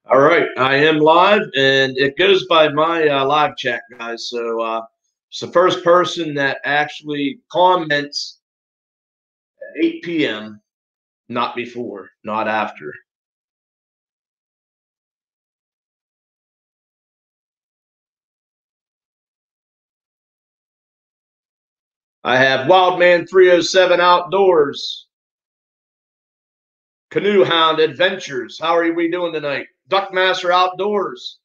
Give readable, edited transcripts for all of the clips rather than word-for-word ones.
All right, I am live, and it goes by my live chat, guys. So it's the first person that actually comments at 8 p.m., not before, not after. I have Wildman 307 Outdoors, Canoe Hound Adventures. How are we doing tonight? Duckmaster Outdoors.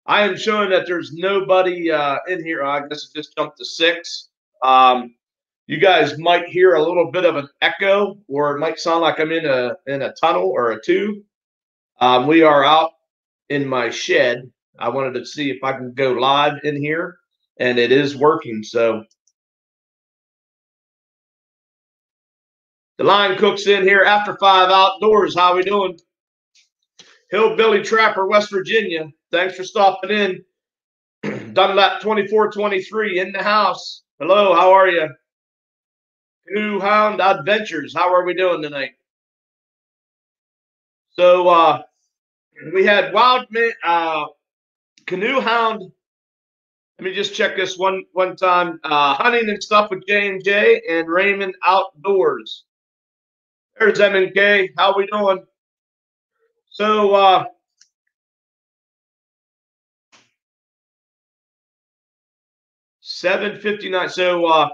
I am showing that there's nobody in here. I guess it just jumped to 6. You guys might hear a little bit of an echo, or it might sound like I'm in a tunnel or a tube. We are out in my shed. I wanted to see if I can go live in here, and it is working. So the line cook's in here. After 5 Outdoors. How we doing? Hillbilly Trapper, West Virginia. Thanks for stopping in. Dunlap 2423 in the house. Hello, how are you? Canoe Hound Adventures. How are we doing tonight? So we had Wildman, Canoe Hound. Let me just check this one time. Hunting and Stuff with J&J and Raymond Outdoors. There's M&K. How we doing? So 7:59. So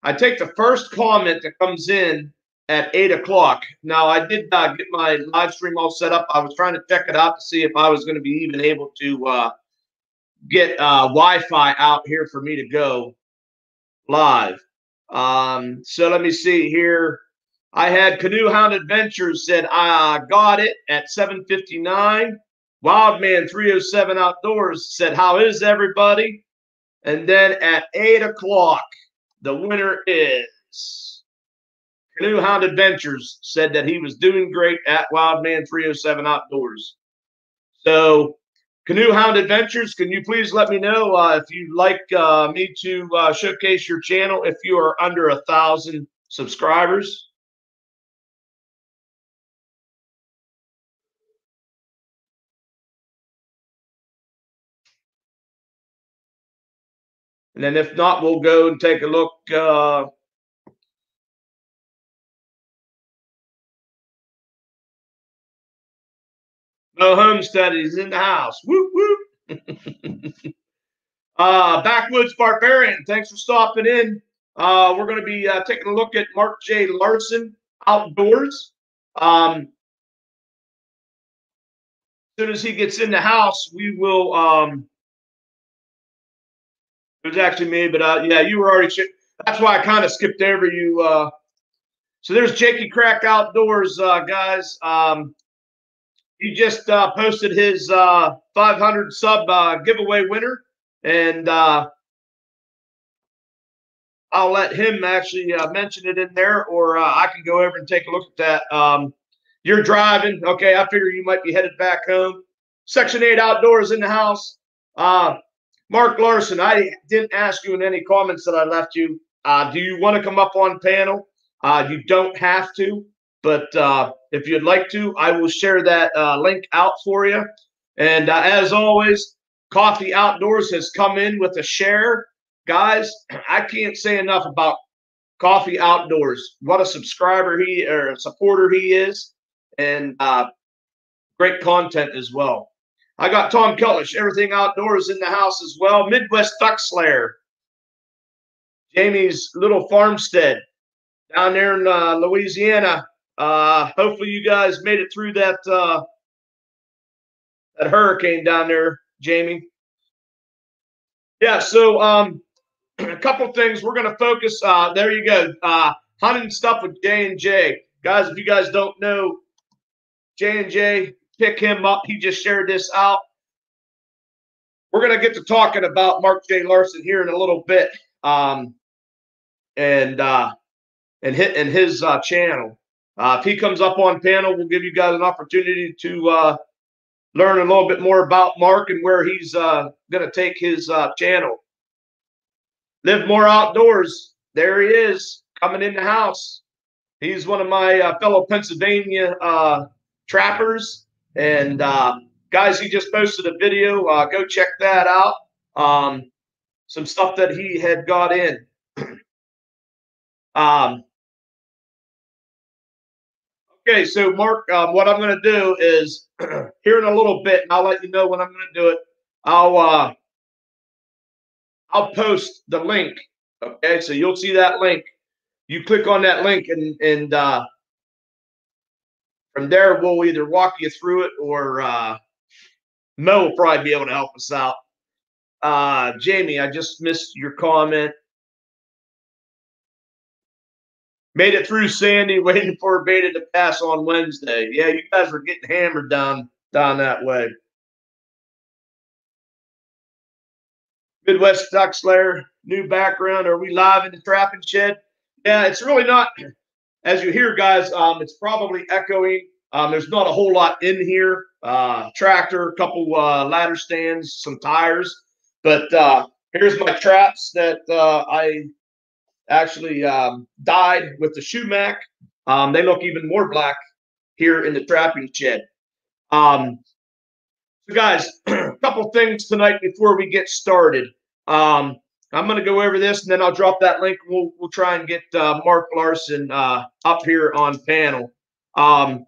I take the first comment that comes in at 8 o'clock. Now, I did get my live stream all set up. I was trying to check it out to see if I was going to be even able to get Wi-Fi out here for me to go live. So let me see here. I had Canoe Hound Adventures said I got it at 7:59. Wildman 307 Outdoors said, how is everybody? And then at 8 o'clock, the winner is Canoe Hound Adventures said that he was doing great at Wildman 307 Outdoors. So Canoe Hound Adventures, can you please let me know if you'd like me to showcase your channel if you are under 1,000 subscribers? And then if not, we'll go and take a look. Mo Homestead is in the house. Whoop, whoop. Backwoods Barbarian, thanks for stopping in. We're going to be taking a look at Mark J. Larson Outdoors. As soon as he gets in the house, we will. It was actually me, but yeah, you were already. That's why I kind of skipped over you. So there's Jakey Crack Outdoors, guys. He just posted his 500 sub giveaway winner, and I'll let him actually mention it in there, or I can go over and take a look at that. You're driving. Okay, I figure you might be headed back home. Section 8 Outdoors in the house. Mark Larson, I didn't ask you in any comments that I left you. Do you want to come up on panel? You don't have to, but if you'd like to, I will share that link out for you. And as always, Coffee Outdoors has come in with a share. Guys, I can't say enough about Coffee Outdoors. What a subscriber or a supporter he is, and great content as well. I got Tom Kellish, Everything Outdoors in the house as well. Midwest Duck Slayer, Jamie's little farmstead down there in Louisiana. Hopefully you guys made it through that that hurricane down there, Jamie. Yeah, so a couple things. We're going to focus. There you go. Hunting Stuff with J&J. Guys, if you guys don't know J&J, pick him up. He just shared this out. We're going to get to talking about Mark J. Larson here in a little bit, and his channel. If he comes up on panel, we'll give you guys an opportunity to learn a little bit more about Mark and where he's going to take his channel. Live More Outdoors. There he is, coming in the house. He's one of my fellow Pennsylvania trappers, And guys, he just posted a video. Go check that out. Some stuff that he had got in. Okay, so Mark, what I'm going to do is here in a little bit, and I'll let you know when I'm going to do it. I'll post the link. Okay, so you'll see that link. You click on that link, and from there we'll either walk you through it, or Mo will probably be able to help us out. Jamie, I just missed your comment. Made it through Sandy, waiting for Beta to pass on Wednesday. Yeah, you guys were getting hammered down that way. Midwest Stock Slayer, new background. Are we live in the trapping shed? Yeah, it's really not. As you hear, guys, it's probably echoing. There's not a whole lot in here. Tractor, a couple ladder stands, some tires. But here's my traps that I actually dyed with the Shumac. They look even more black here in the trapping shed. So guys, a couple things tonight before we get started. I'm going to go over this, and then I'll drop that link. We'll try and get Mark Larson up here on panel. So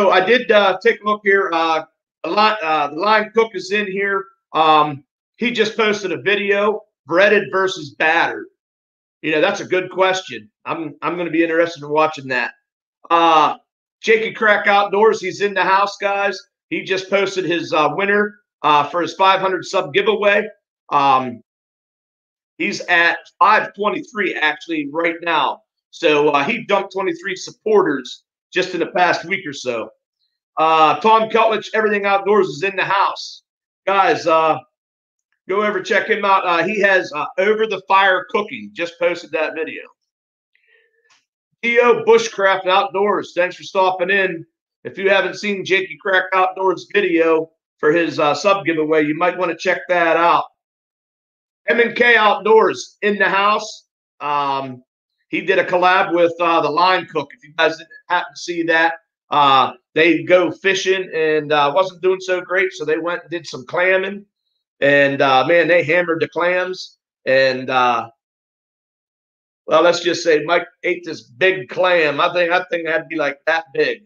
I did take a look here. The line cook is in here. He just posted a video, breaded versus battered. You know, that's a good question. I'm going to be interested in watching that. Jakey Crack Outdoors, he's in the house, guys. He just posted his winner for his 500 sub giveaway. He's at 523 actually right now. So he dumped 23 supporters just in the past week or so. Tom Cutledge, Everything Outdoors, is in the house. Guys, go over, check him out. He has Over the Fire Cooking, just posted that video. Theo Bushcraft Outdoors, thanks for stopping in. If you haven't seen Jakey Crack Outdoors video for his sub giveaway, you might want to check that out. M&K Outdoors in the house. He did a collab with the Line Cook. If you guys didn't happen to see that, they go fishing and wasn't doing so great, so they went and did some clamming. And, man, they hammered the clams. And, well, let's just say Mike ate this big clam. I think it had to be like that big.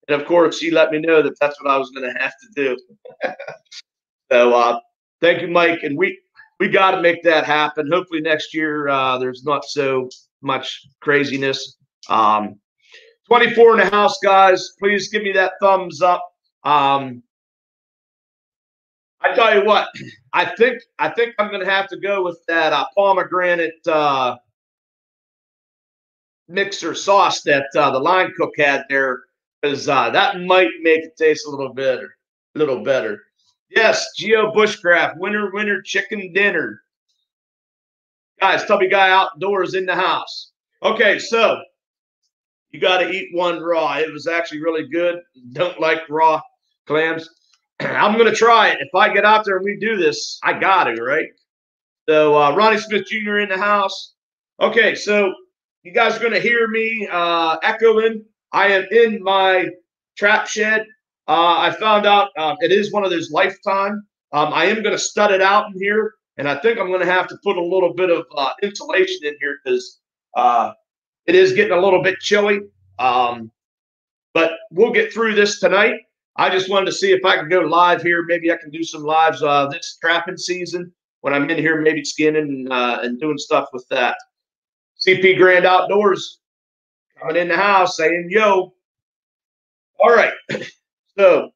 And, of course, he let me know that that's what I was going to have to do. So thank you, Mike. And we got to make that happen. Hopefully next year there's not so much craziness. 24 in the house, guys. Please give me that thumbs up. I tell you what, I think I'm going to have to go with that pomegranate mixer sauce that the Line Cook had there, because that might make it taste a little better. Yes, Geo Bushcraft, winter chicken dinner. Guys, Tubby Guy Outdoors in the house. Okay, so you got to eat one raw. It was actually really good. Don't like raw clams. I'm going to try it. If I get out there and we do this, I got to, right? So Ronnie Smith Jr. in the house. Okay, so you guys are going to hear me echoing. I am in my trap shed. I found out it is one of those Lifetime. I am going to stud it out in here, and I think I'm going to have to put a little bit of insulation in here because it is getting a little bit chilly. But we'll get through this tonight. I just wanted to see if I could go live here. Maybe I can do some lives this trapping season when I'm in here, maybe skinning and doing stuff with that. CP Grand Outdoors coming in the house saying, yo. All right. So,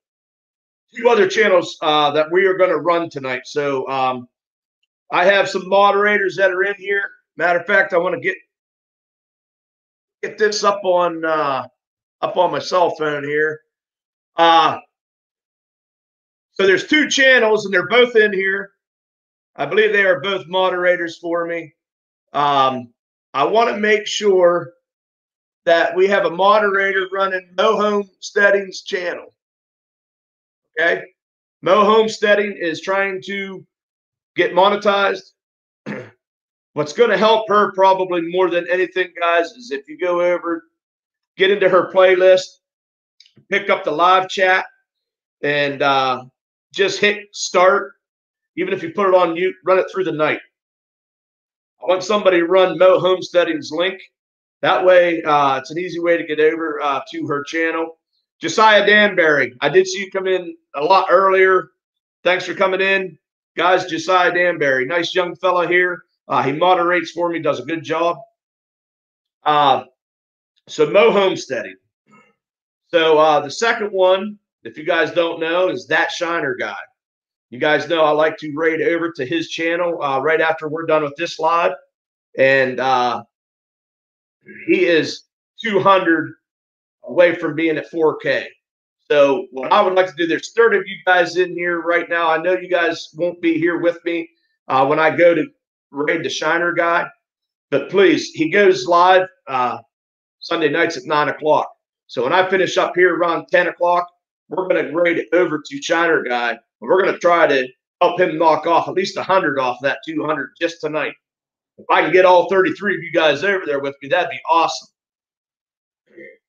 two other channels that we are going to run tonight. So, I have some moderators that are in here. Matter of fact, I want to get this up on my cell phone here. So there's two channels, and they're both in here. I believe they are both moderators for me. I want to make sure that we have a moderator running Mo Homesteading's channel. Okay, Mo Homesteading is trying to get monetized. What's going to help her probably more than anything, guys, is if you go over, get into her playlist, pick up the live chat and just hit start. Even if you put it on mute, run it through the night. I want somebody to run Mo Homesteading's link. That way, it's an easy way to get over to her channel. Josiah Danbury, I did see you come in a lot earlier. Thanks for coming in. Guys, Josiah Danbury, nice young fella here. He moderates for me, does a good job. So Mo Homesteading. So the second one, if you guys don't know, is That Shiner Guy. You guys know I like to raid over to his channel right after we're done with this live. And he is 200 away from being at 4K. So what I would like to do, there's 30 of you guys in here right now. I know you guys won't be here with me when I go to raid the Shiner Guy. But please, he goes live Sunday nights at 9 o'clock. So when I finish up here around 10 o'clock, we're going to raid it over to Shiner Guy. And we're going to try to help him knock off at least 100 off that 200 just tonight. If I can get all 33 of you guys over there with me, that'd be awesome.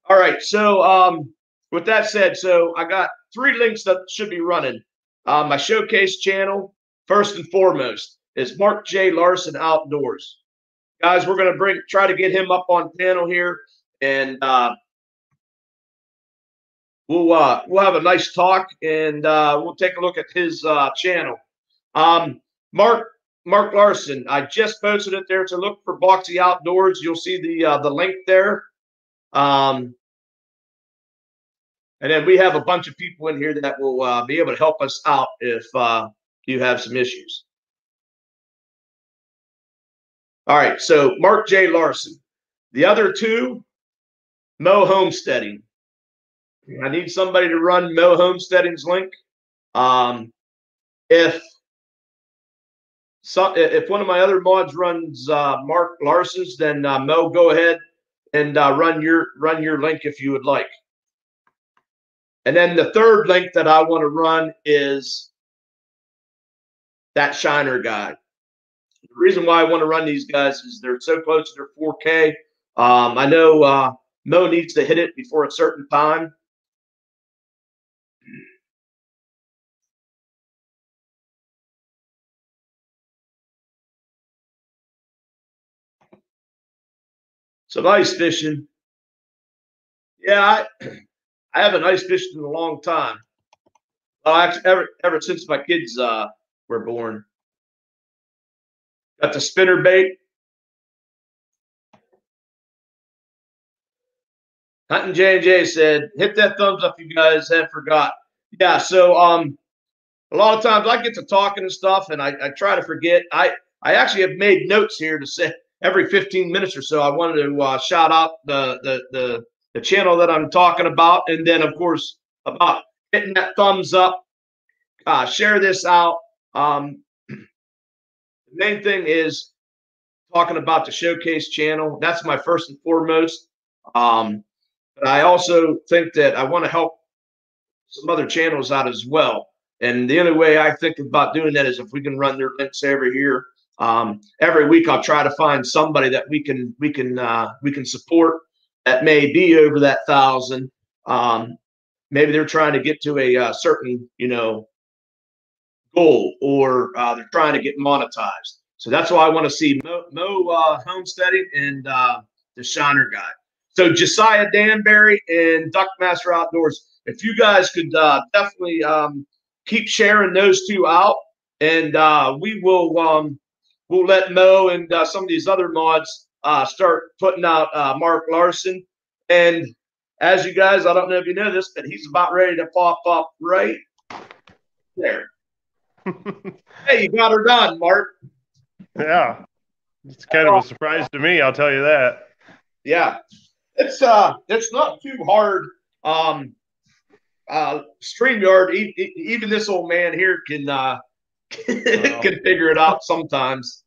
All right. So with that said, so I got 3 links that should be running. My showcase channel, first and foremost, is Mark J. Larson Outdoors. Guys, we're going to try to get him up on panel here, and we'll have a nice talk, and we'll take a look at his channel. Mark Larson, I just posted it there to look for Boxy Outdoors. You'll see the link there. And then we have a bunch of people in here that will be able to help us out if you have some issues. All right, so Mark J. Larson. The other 2, Mo Homesteading. I need somebody to run Mo Homesteading's link. If one of my other mods runs Mark Larson's, then Mo, go ahead and run your link if you would like. And then the third link that I want to run is That Shiner Guy. The reason why I want to run these guys is they're so close to their 4K. I know Mo needs to hit it before a certain time. Some ice fishing. Yeah, I haven't ice fished in a long time. Well, actually, ever since my kids were born. Got the spinner bait. Hunting J&J said, hit that thumbs up, you guys have forgot. Yeah, so a lot of times I get to talking and stuff, and I try to forget. I actually have made notes here to say every 15 minutes or so I wanted to shout out the channel that I'm talking about, and then, of course, about hitting that thumbs up, share this out. The main thing is talking about the showcase channel. That's my first and foremost. But I also think that I want to help some other channels out as well. And the only way I think about doing that is if we can run their links over here. Every week I'll try to find somebody that we can support that may be over that 1,000. Maybe they're trying to get to a certain goal, or they're trying to get monetized. So that's why I want to see Mo Homesteading and the Shiner Guy. So Josiah Danbury and Duckmaster Outdoors. If you guys could definitely keep sharing those 2 out, and we will we'll let Mo and some of these other mods start putting out Mark Larson. And as you guys, I don't know if you know this, but he's about ready to pop up right there. Hey, you got her done, Mark. Yeah, it's kind of a surprise to me, I'll tell you that. Yeah, it's not too hard. StreamYard, even this old man here can can figure it out sometimes.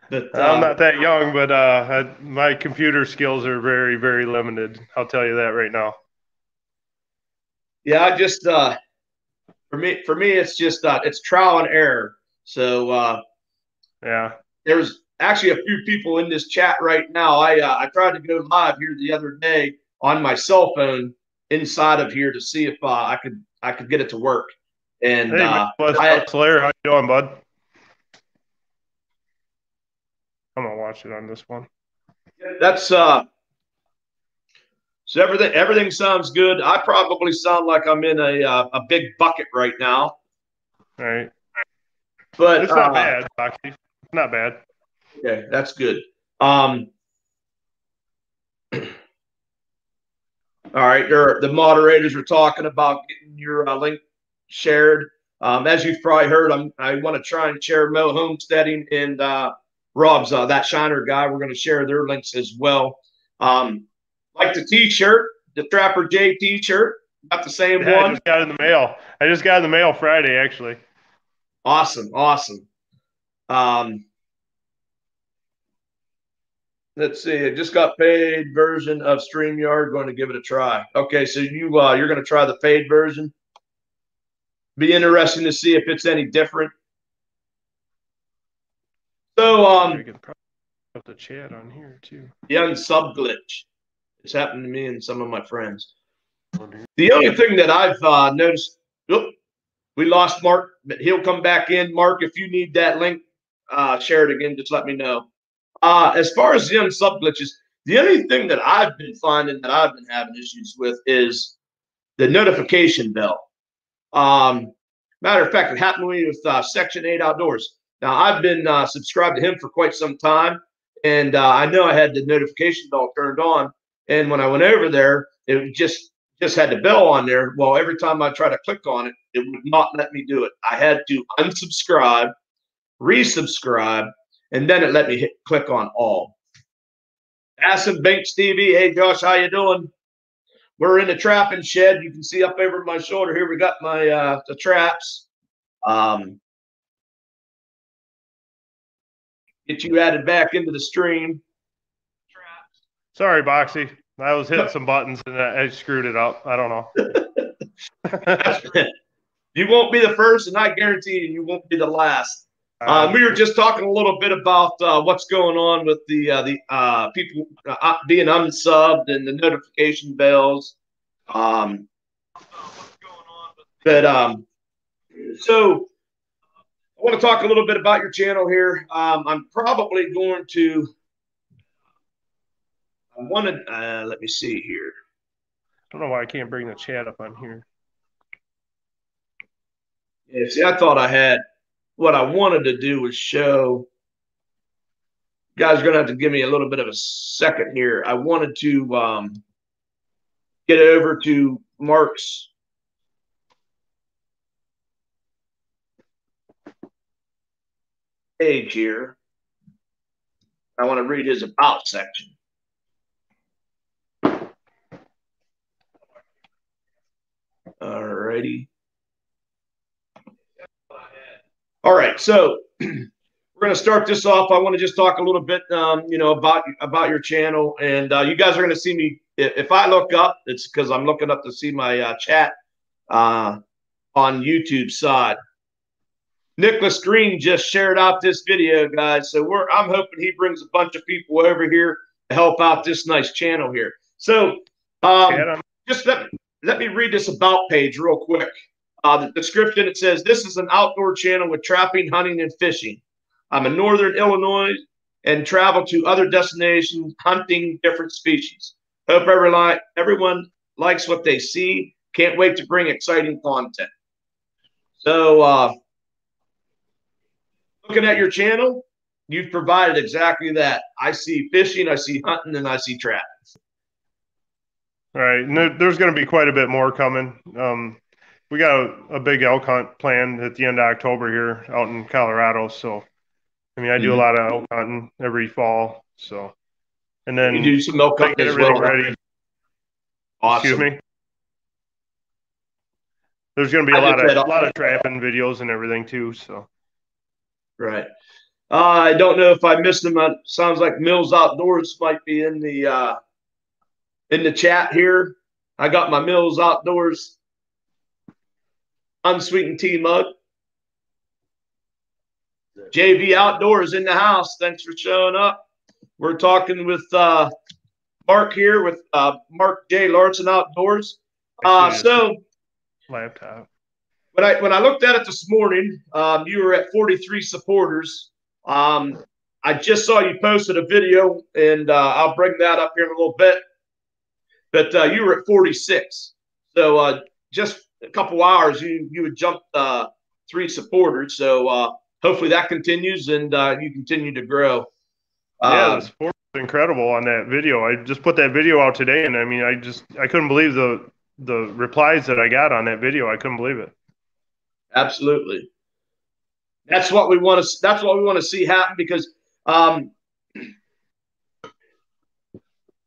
But I'm not that young, but my computer skills are very, very limited. I'll tell you that right now. Yeah, I just for me, it's just it's trial and error. So yeah, there's actually a few people in this chat right now. I tried to go live here the other day on my cell phone, inside of here to see if I could get it to work. And Hey, Slayer, how you doing, bud? I'm gonna watch it on this one. That's so everything sounds good. I probably sound like I'm in a big bucket right now. All right, but it's not bad, Foxy. It's not bad. Okay, that's good. All right, the moderators are talking about getting your link shared. As you've probably heard, I want to try and share Mo Homesteading and Rob's That Shiner guy. We're going to share their links as well. Like the T-shirt, the Trapper J T-shirt, got the same one. I just got it in the mail. I just got it in the mail Friday, actually. Awesome. Let's see. I just got paid version of StreamYard. Going to give it a try. Okay, so you're going to try the paid version. Be interesting to see if it's any different. So I can probably put the chat on here too. The unsub glitch. It's happened to me and some of my friends. The only thing that I've noticed. We lost Mark, but he'll come back in. Mark, if you need that link, share it again. Just let me know. As far as the unsub glitches, the only thing that I've been finding that I've been having issues with is the notification bell. Matter of fact, it happened to me with Section 8 Outdoors. Now, I've been subscribed to him for quite some time, and I know I had the notification bell turned on. And when I went over there, it just had the bell on there. Well, every time I try to click on it, it would not let me do it. I had to unsubscribe, resubscribe, and then it let me click on all. Asim Banks TV. Hey, Josh, how you doing? We're in the trapping shed. You can see up over my shoulder here. We got my the traps. Get you added back into the stream. Sorry, Boxy. I was hitting some buttons and I screwed it up. I don't know. You won't be the first, and I guarantee you won't be the last. We were just talking a little bit about what's going on with the people being unsubbed and the notification bells. So I want to talk a little bit about your channel here. I'm probably going to. I wanted. Let me see here. I don't know why I can't bring the chat up on here. Yeah, see, I thought I had. What I wanted to do was show. You guys are going to have to give me a little bit of a second here. I wanted to get over to Mark's page here. I want to read his about section. All righty. All right, so we're going to start this off. I want to just talk a little bit, about your channel, and you guys are going to see me. If I look up, it's because I'm looking up to see my chat on YouTube side. Nicholas Green just shared out this video, guys. So I'm hoping he brings a bunch of people over here to help out this nice channel here. So just let me read this about page real quick. The description, it says, this is an outdoor channel with trapping, hunting, and fishing. I'm in northern Illinois and travel to other destinations hunting different species. Hope everyone likes what they see. Can't wait to bring exciting content. So looking at your channel, you've provided exactly that. I see fishing, I see hunting, and I see trapping. All right. And there's going to be quite a bit more coming. We got a big elk hunt planned at the end of October here out in Colorado. So, I mean, I do a lot of elk hunting every fall. So, and then you do some elk hunting as well. Ready. Awesome. Excuse me. There's going to be a lot of trapping videos and everything too. So, right. I don't know if I missed them. Sounds like Mills Outdoors might be in the chat here. I got my Mills Outdoors unsweetened tea mug. JV Outdoors in the house. Thanks for showing up. We're talking with Mark here with Mark J. Larson Outdoors. So laptop. When I looked at it this morning, you were at 43 supporters. I just saw you posted a video, and I'll bring that up here in a little bit. But you were at 46. So just a couple hours, you had jumped 3 supporters. So hopefully that continues and you continue to grow. Yeah, the support was incredible on that video. I just put that video out today, and I mean, I couldn't believe the replies that I got on that video. I couldn't believe it. Absolutely. That's what we want to. That's what we want to see happen because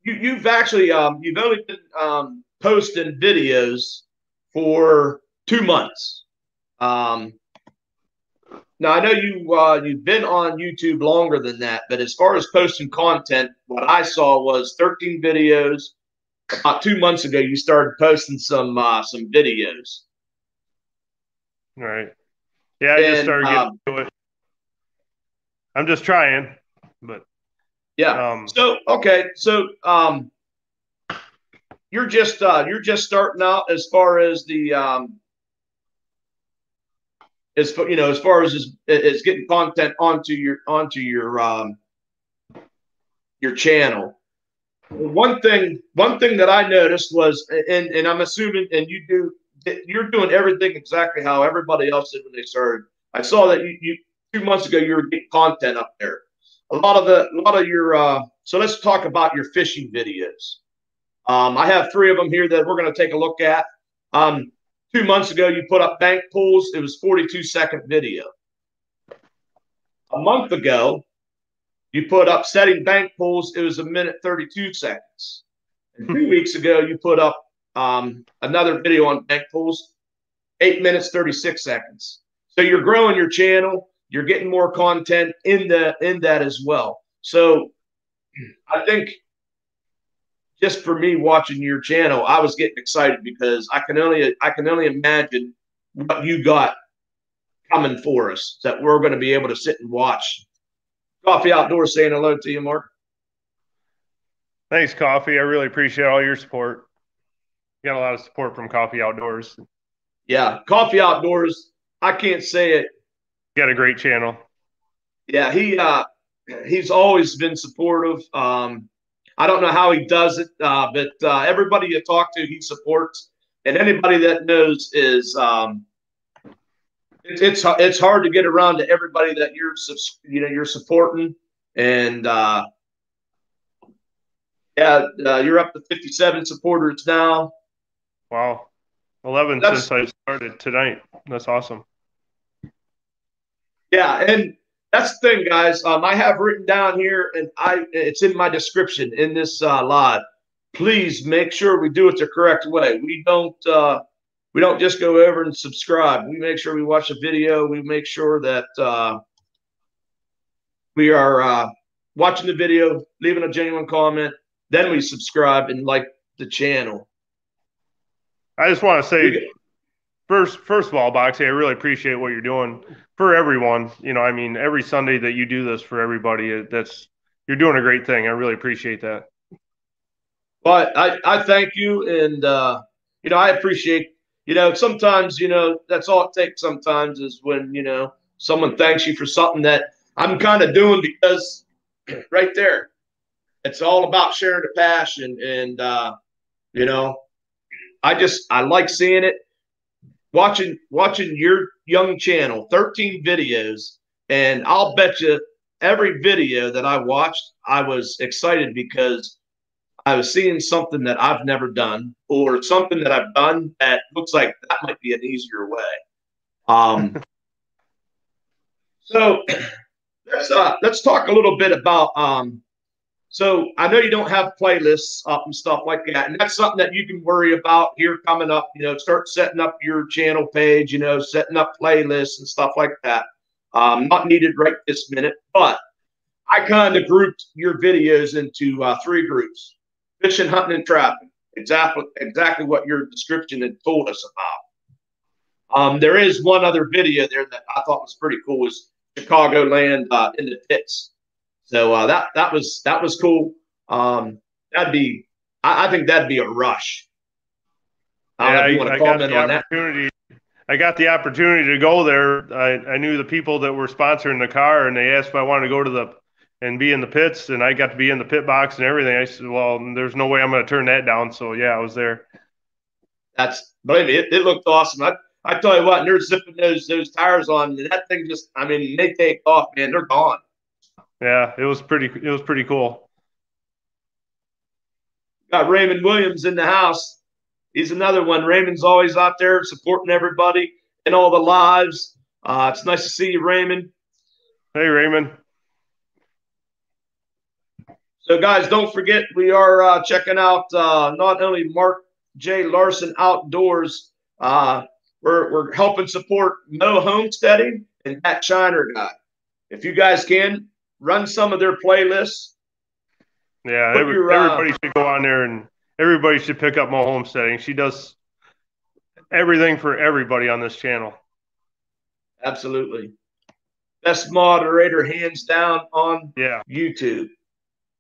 you've actually you've only been posting videos for 2 months. Now I know you've been on YouTube longer than that, but as far as posting content, what I saw was 13 videos. About 2 months ago, you started posting some videos. Right. Yeah, I just started getting to it. I'm just trying, but yeah. So okay, so you're just starting out as far as the as far as getting content onto your channel. One thing that I noticed was, and I'm assuming, and you're doing everything exactly how everybody else did when they started. I saw that you 2 months ago you were getting content up there. A lot of your so let's talk about your fishing videos. I have 3 of them here that we're going to take a look at. 2 months ago, you put up bank pulls. It was 42-second video. A month ago, you put up setting bank pulls. It was 1 minute 32 seconds. And 2 weeks ago, you put up another video on bank pulls, 8 minutes 36 seconds. So you're growing your channel. You're getting more content in that as well. So I think just for me watching your channel, I was getting excited because I can only imagine what you got coming for us that we're going to be able to sit and watch. Coffee Outdoors saying hello to you, Mark. Thanks, Coffee. I really appreciate all your support. You got a lot of support from Coffee Outdoors. Yeah, Coffee Outdoors. I can't say it. Got a great channel. Yeah, he's always been supportive. I don't know how he does it, but everybody you talk to, he supports, and anybody that knows is it's hard to get around to everybody that you're supporting, and you're up to 57 supporters now. Wow, 11 since I started tonight. That's awesome. Yeah, and that's the thing, guys. I have written down here, and it's in my description in this live. Please make sure we do it the correct way. We don't just go over and subscribe. We make sure we watch a video. We make sure that we are watching the video, leaving a genuine comment. Then we subscribe and like the channel. I just want to say, first of all, Boxy, I really appreciate what you're doing for everyone. I mean, every Sunday that you do this for everybody, you're doing a great thing. I really appreciate that. Well, I thank you, and I appreciate. Sometimes that's all it takes. Sometimes is when someone thanks you for something that I'm kind of doing because right there, it's all about sharing the passion, and I like seeing it. Watching your young channel, 13 videos, and I'll bet you every video that I watched, I was excited because I was seeing something that I've never done or something that I've done that looks like that might be an easier way. So let's talk a little bit about so I know you don't have playlists up and stuff like that, and that's something that you can worry about here coming up. Start setting up your channel page, setting up playlists and stuff like that. Not needed right this minute, but I kind of grouped your videos into 3 groups: fishing, hunting, and trapping. Exactly what your description had told us about. There is one other video there that I thought was pretty cool. Was Chicagoland in the pits. So that was cool. I think that'd be a rush. I don't Yeah, know if you want to comment on that. I got the opportunity to go there. I knew the people that were sponsoring the car, and they asked if I wanted to go to and be in the pits, and I got to be in the pit box and everything. I said, well, there's no way I'm going to turn that down. So yeah, I was there. Believe me, it looked awesome. I tell you what, and they're zipping those tires on, and that thing just, I mean, they take off, man. They're gone. Yeah, it was pretty cool. Got Raymond Williams in the house. He's another one. Raymond's always out there supporting everybody in all the lives. It's nice to see you, Raymond. Hey, Raymond. So, guys, don't forget we are checking out not only Mark J. Larson Outdoors. We're helping support Mo Homesteading and that Shiner guy. If you guys can run some of their playlists. Yeah, everybody should go on there, and everybody should pick up Mo Homesteading. She does everything for everybody on this channel. Absolutely. Best moderator, hands down, on YouTube.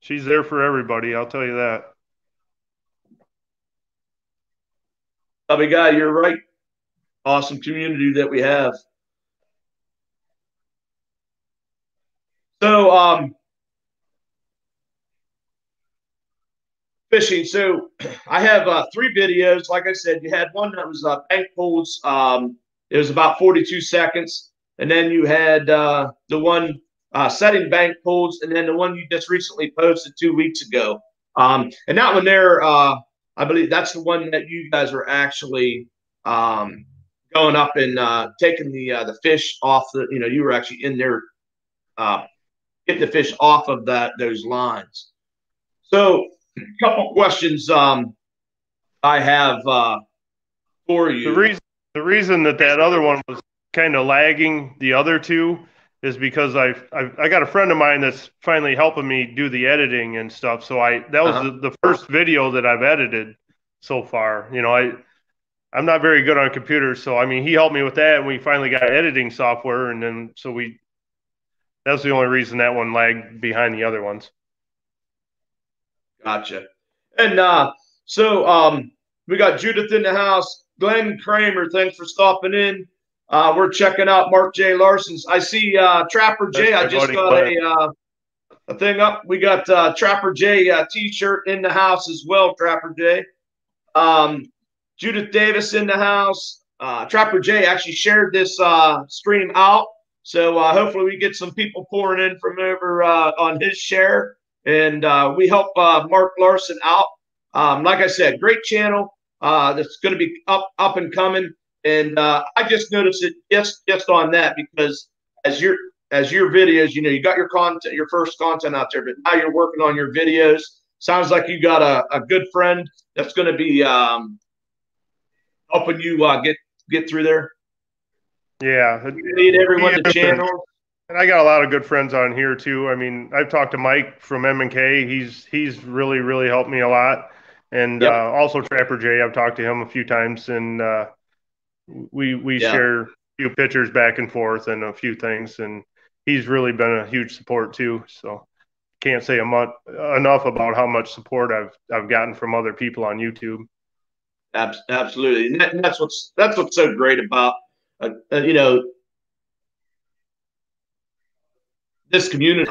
She's there for everybody, I'll tell you that. Bobby Guy, you're right. Awesome community that we have. So, fishing. So I have 3 videos. Like I said, you had one that was bank pulls. It was about 42 seconds. And then you had the one setting bank pulls, and then the one you just recently posted 2 weeks ago. And that one there, I believe that's the one that you guys were actually going up and taking the fish off the, you were actually in there getting the fish off of those lines. So a couple questions I have for you. The reason that other one was kind of lagging the other two is because I got a friend of mine that's finally helping me do the editing and stuff. So that was the first video that I've edited so far. I'm not very good on computers, so I mean he helped me with that, and we finally got editing software, and then that's the only reason that one lagged behind the other ones. Gotcha. And so we got Judith in the house. Glenn Kramer, thanks for stopping in. We're checking out Mark J. Larson's. I see Trapper J. I just got a thing up. We got Trapper J T-shirt in the house as well. Trapper J. Judith Davis in the house. Trapper J actually shared this stream out, so hopefully we get some people pouring in from over on his share, and we help Mark Larson out. Like I said, great channel that's going to be up and coming. And I just noticed it just on that, because as your videos, you got your content, your first content out there, but now you're working on your videos. Sounds like you got a good friend that's going to be helping you get through there. Yeah, you need everyone to channel. And I got a lot of good friends on here too. I mean, I've talked to Mike from M&K. He's really helped me a lot, and also Trapper J. I've talked to him a few times, and we share a few pictures back and forth and a few things, and he's really been a huge support too. So can't say enough about how much support I've gotten from other people on YouTube. Absolutely, and that's what's so great about this community.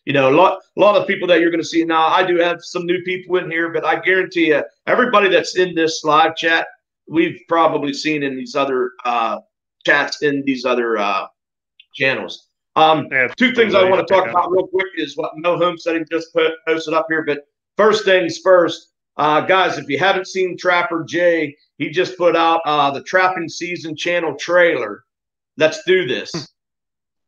A lot of people that you're going to see now. I do have some new people in here, but I guarantee you, everybody that's in this live chat, we've probably seen in these other chats in these other channels. 2 things I want to talk about real quick is what Mo Homesteading just posted up here. But first things first, guys, if you haven't seen Trapper J, he just put out the Trapping Season channel trailer. Let's do this.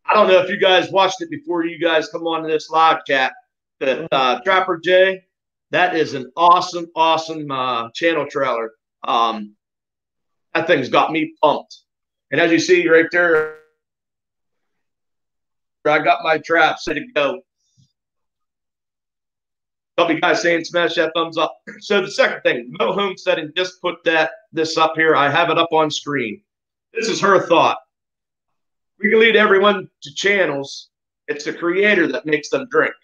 I don't know if you guys watched it before you guys come on to this live chat, but Trapper J, that is an awesome channel trailer. That thing's got me pumped. And as you see right there, I got my traps ready to go. Couple guys saying smash that thumbs up. So the second thing, Mo Homesteading just put this up here. I have it up on screen. This is her thought. We can lead everyone to channels. It's the creator that makes them drink,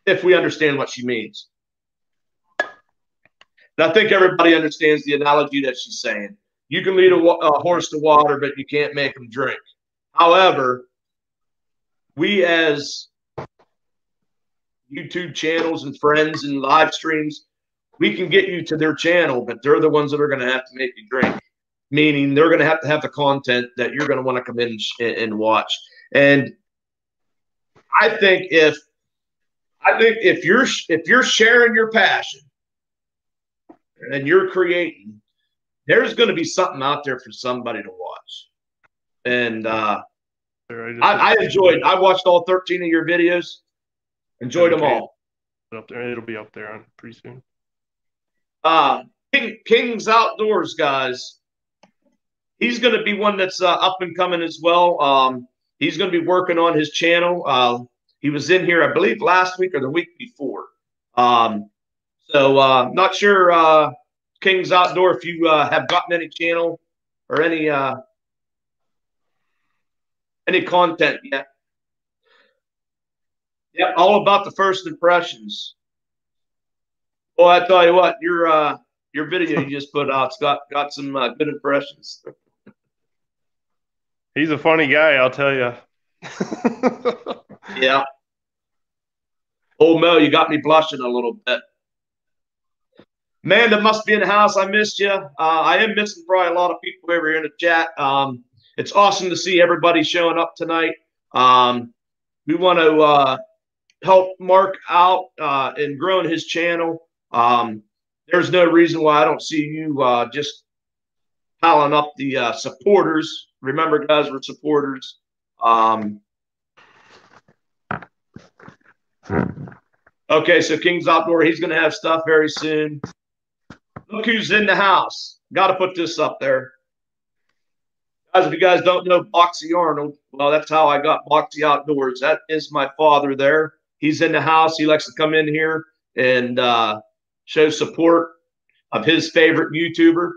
if we understand what she means. And I think everybody understands the analogy that she's saying. You can lead a horse to water, but you can't make him drink. However, we as YouTube channels and friends and live streams, we can get you to their channel, but they're the ones that are going to have to make you drink. Meaning they're going to have the content that you're going to want to come in and watch. And I think if you're sharing your passion and you're creating, there's going to be something out there for somebody to watch. And I enjoyed. I watched all 13 of your videos. Enjoyed them all. Up there, it'll be up there on pretty soon. King's Outdoors, guys. He's going to be one that's up and coming as well. He's going to be working on his channel. He was in here, I believe, last week or the week before. So not sure, King's Outdoor, if you have gotten any channel or any content yet. Yep, all about the first impressions. Well, I tell you what, your video you just put out's got some good impressions. He's a funny guy, I'll tell you. Yeah. Oh, Mel, you got me blushing a little bit. Amanda must be in the house. I missed you. I am missing probably a lot of people over here in the chat. It's awesome to see everybody showing up tonight. We want to help Mark out in growing his channel. There's no reason why I don't see you just piling up the supporters. Remember, guys, we're supporters. Okay, so King's Outdoor, he's going to have stuff very soon. Look who's in the house. Got to put this up there. Guys, if you guys don't know Boxy Arnold, well, that's how I got Boxy Outdoors. That is my father there. He's in the house. He likes to come in here and show support of his favorite YouTuber.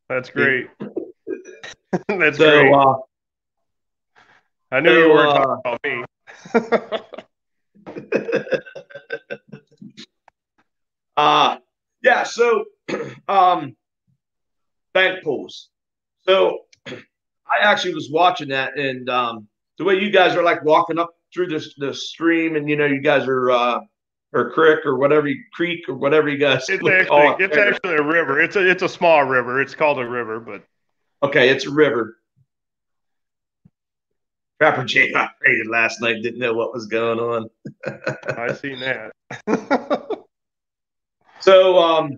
That's great. That's great. I knew you were talking about me. Yeah, so bank pools. So I actually was watching that, and the way you guys are like walking up through the stream, and you guys are or creek or whatever you guys. It's actually a river. It's a small river. It's called a river, but okay, it's a river. Trapper Jay got raided last night. Didn't know what was going on. I seen that. So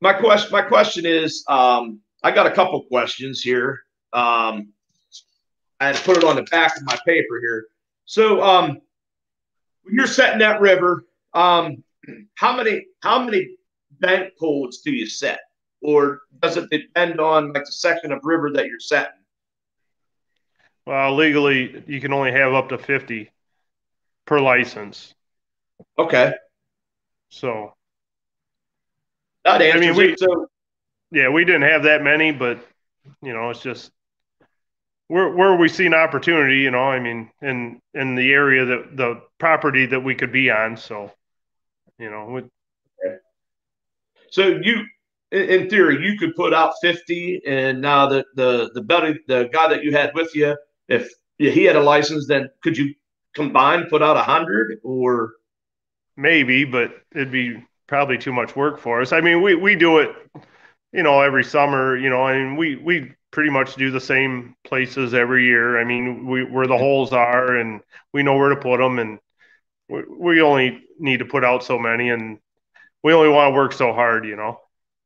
my question is, I got a couple questions here. I had to put it on the back of my paper here. So when you're setting that river, how many bank pools do you set, or does it depend on like the section of river that you're setting? Well, legally, you can only have up to 50 per license. Okay. So that answers it. Yeah, we didn't have that many, but it's just where we see an opportunity, I mean, in the area that the property that we could be on. So, So you, in theory, you could put out 50, and now the guy that you had with you, if he had a license, then could you combine put out 100 or? Maybe, but it'd be probably too much work for us. I mean, we do it, every summer, and we pretty much do the same places every year. I mean, where the holes are, and we know where to put them, and we only need to put out so many, and we only want to work so hard,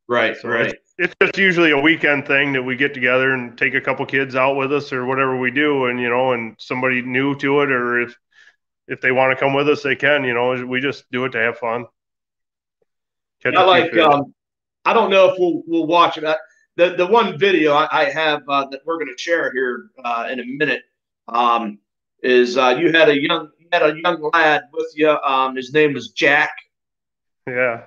Right, so right. It's just usually a weekend thing that we get together and take a couple kids out with us or whatever we do, and and somebody new to it, or if they want to come with us, they can. We just do it to have fun. I don't know if we'll watch it. The one video I have that we're going to share here in a minute is you had a young lad with you. His name was Jack. Yeah.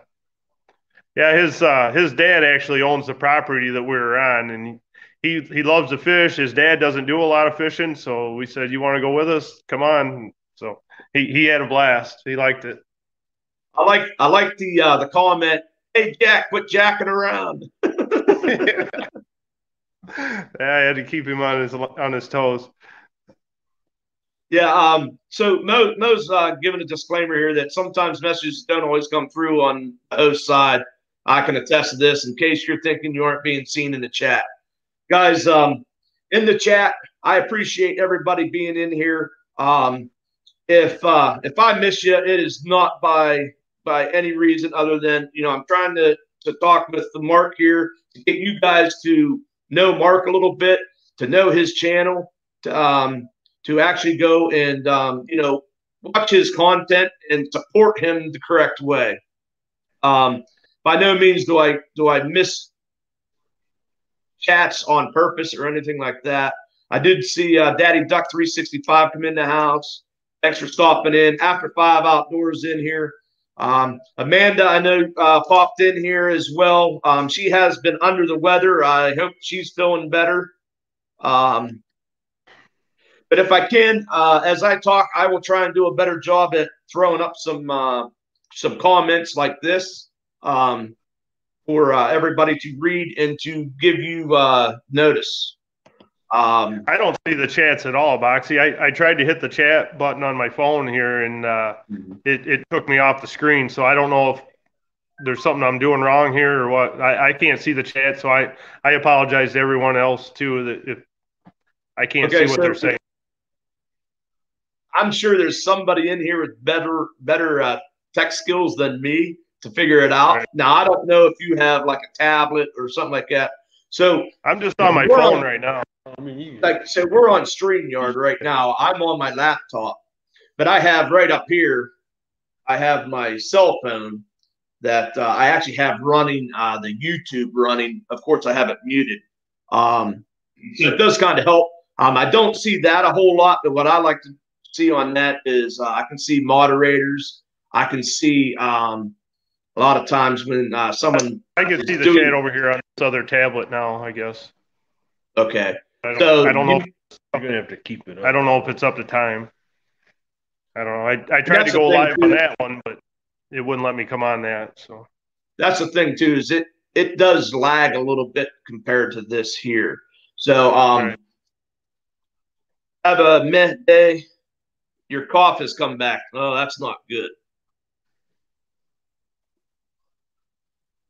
His dad actually owns the property that we were on, and he loves to fish. His dad doesn't do a lot of fishing, so we said, "You want to go with us? Come on." So he had a blast. He liked it. I like the comment. Hey Jack, quit jacking around. Yeah, I had to keep him on his toes. Yeah. So Mo's giving a disclaimer here that sometimes messages don't always come through on the host side. I can attest to this. In case you're thinking you aren't being seen in the chat, guys. In the chat, I appreciate everybody being in here. If I miss you, it is not by any reason other than I'm trying to talk with the Mark here to get you guys to know Mark a little bit, to know his channel, to actually go and watch his content and support him the correct way. By no means do I miss chats on purpose or anything like that. I did see Daddy Duck 365 come in the house. Thanks for stopping in. After 5 Outdoors in here. Amanda, I know, popped in here as well. She has been under the weather. I hope she's feeling better. But if I can, as I talk, I will try and do a better job at throwing up some comments like this for everybody to read and to give you notice. I don't see the chats at all, Boxy. I tried to hit the chat button on my phone here, and it took me off the screen. So I don't know if there's something I'm doing wrong here or what. I can't see the chat, so I apologize to everyone else too that if I can't see what they're saying. I'm sure there's somebody in here with better tech skills than me to figure it out. Right. Now, I don't know if you have like a tablet or something like that. So I'm just on my phone right now. So we're on StreamYard right now. I'm on my laptop, but I have right up here, I have my cell phone that I actually have running the YouTube running. Of course, I have it muted. So it does kind of help. I don't see that a whole lot, but what I like to see on that is I can see moderators. I can see a lot of times when someone. I can see the chat over here on this other tablet now, I guess. Okay. I don't know. You're gonna have to keep it up. I don't know if it's up to time. I don't know. I tried to go live on that one, but it wouldn't let me come on that. So that's the thing too, is it does lag a little bit compared to this here. So right. Have a meh day. Your cough has come back. Oh, that's not good.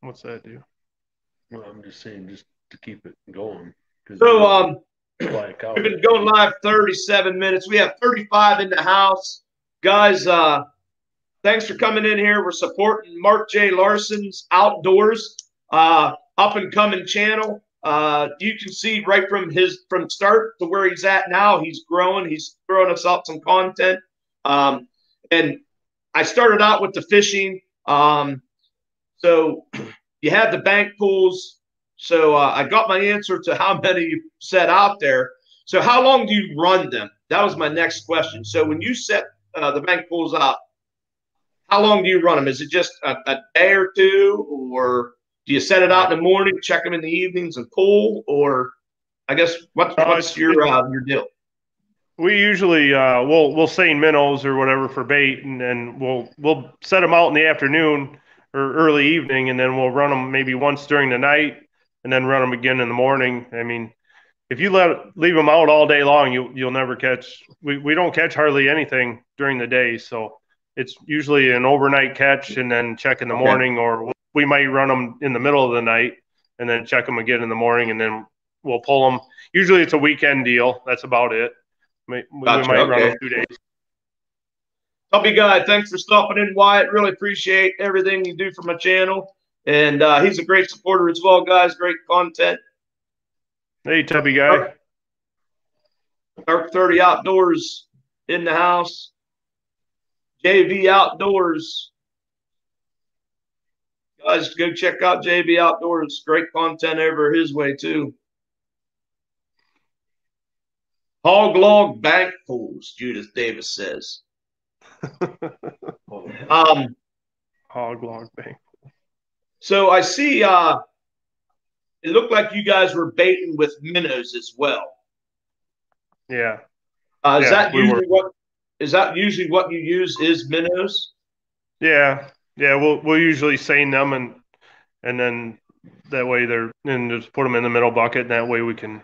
What's that do? Well, I'm just saying, just to keep it going. So we've been going live 37 minutes. We have 35 in the house. Guys, thanks for coming in here. We're supporting Mark J. Larson's Outdoors, up and coming channel. You can see right from start to where he's at now, he's growing. He's throwing us out some content. And I started out with the fishing. So you have the bank pools. So I got my answer to how many you set out there. So how long do you run them? That was my next question. So when you set the bank pools out, how long do you run them? Is it just a day or two, or do you set it out in the morning, check them in the evenings, and pull? Or I guess what's your deal? We usually we'll seine minnows or whatever for bait, and then we'll set them out in the afternoon or early evening, and then we'll run them maybe once during the night, and then run them again in the morning. I mean, if you leave them out all day long, you'll never catch. We don't catch hardly anything during the day, so it's usually an overnight catch and then check in the morning, or we might run them in the middle of the night and then check them again in the morning, and then we'll pull them. Usually it's a weekend deal. That's about it. We might run them 2 days. Tubby guy, thanks for stopping in, Wyatt. Really appreciate everything you do for my channel. And he's a great supporter as well, guys. Great content. Hey, Tubby guy. Dark 30 Outdoors in the house. JV Outdoors. Guys, go check out JV Outdoors. Great content over his way, too. Hog log bank pools, Judith Davis says. Hog log bank. So I see it looked like you guys were baiting with minnows as well. Yeah. Is that usually what you use is minnows? Yeah. Yeah, we'll usually seine them and then that way and just put them in the middle bucket, and that way we can.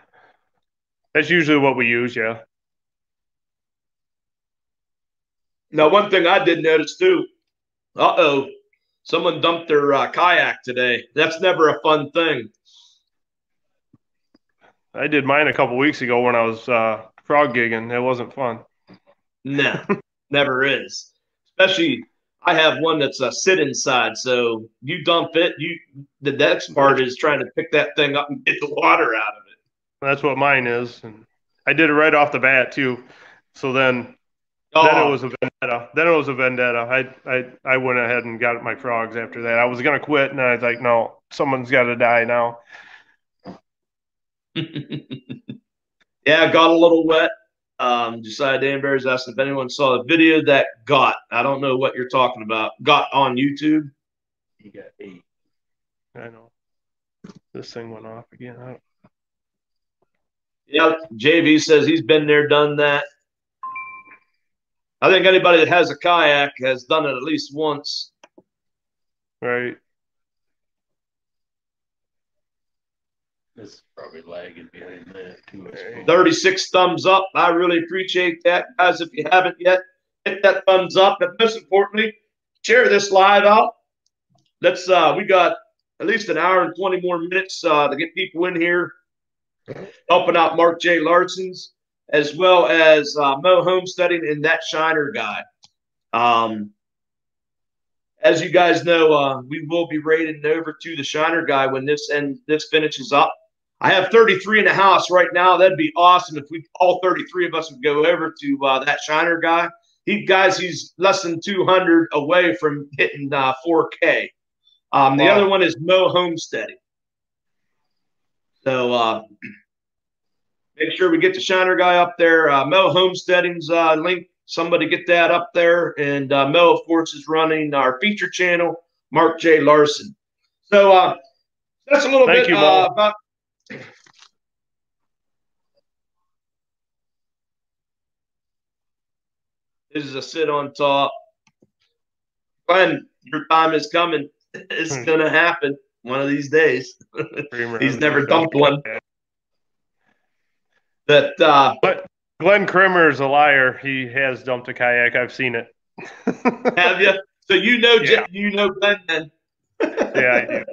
That's usually what we use. Yeah. Now, one thing I did notice too. Someone dumped their kayak today. That's never a fun thing. I did mine a couple weeks ago when I was frog gigging. It wasn't fun. No, never is. Especially, I have one that's a sit inside. So you dump it. The next part is trying to pick that thing up and get the water out of it. That's what mine is, and I did it right off the bat too. So then it was a vendetta. Then it was a vendetta. I went ahead and got my frogs after that. I was gonna quit, and I was like, no, someone's got to die now. Yeah, got a little wet. Josiah Danbury's asked if anyone saw the video that I don't know what you're talking about. Got on YouTube. He got 8. I know. This thing went off again. Yeah, JV says he's been there, done that. I think anybody that has a kayak has done it at least once. Right. It's probably lagging behind that too. 36 thumbs up. I really appreciate that, guys. If you haven't yet, hit that thumbs up. And most importantly, share this live out. We got at least an hour and 20 more minutes to get people in here helping out Mark J. Larson's, as well as Mo Homesteading and that Shiner guy. As you guys know, we will be raiding over to the Shiner guy when this finishes up. I have 33 in the house right now. That'd be awesome if all 33 of us would go over to that Shiner guy. He's less than 200 away from hitting 4K. The other one is Mo Homesteading. So make sure we get the Shiner guy up there. Mo Homesteading's link. Somebody get that up there. And Mo, of course, is running our feature channel, Mark J. Larson. So that's a little bit about. This is a sit on top. Glenn, your time is coming. It's going to happen one of these days. He's never dumped one. But Glenn Krimmer is a liar. He has dumped a kayak. I've seen it. Have you? So you know Glenn then. Yeah, I do.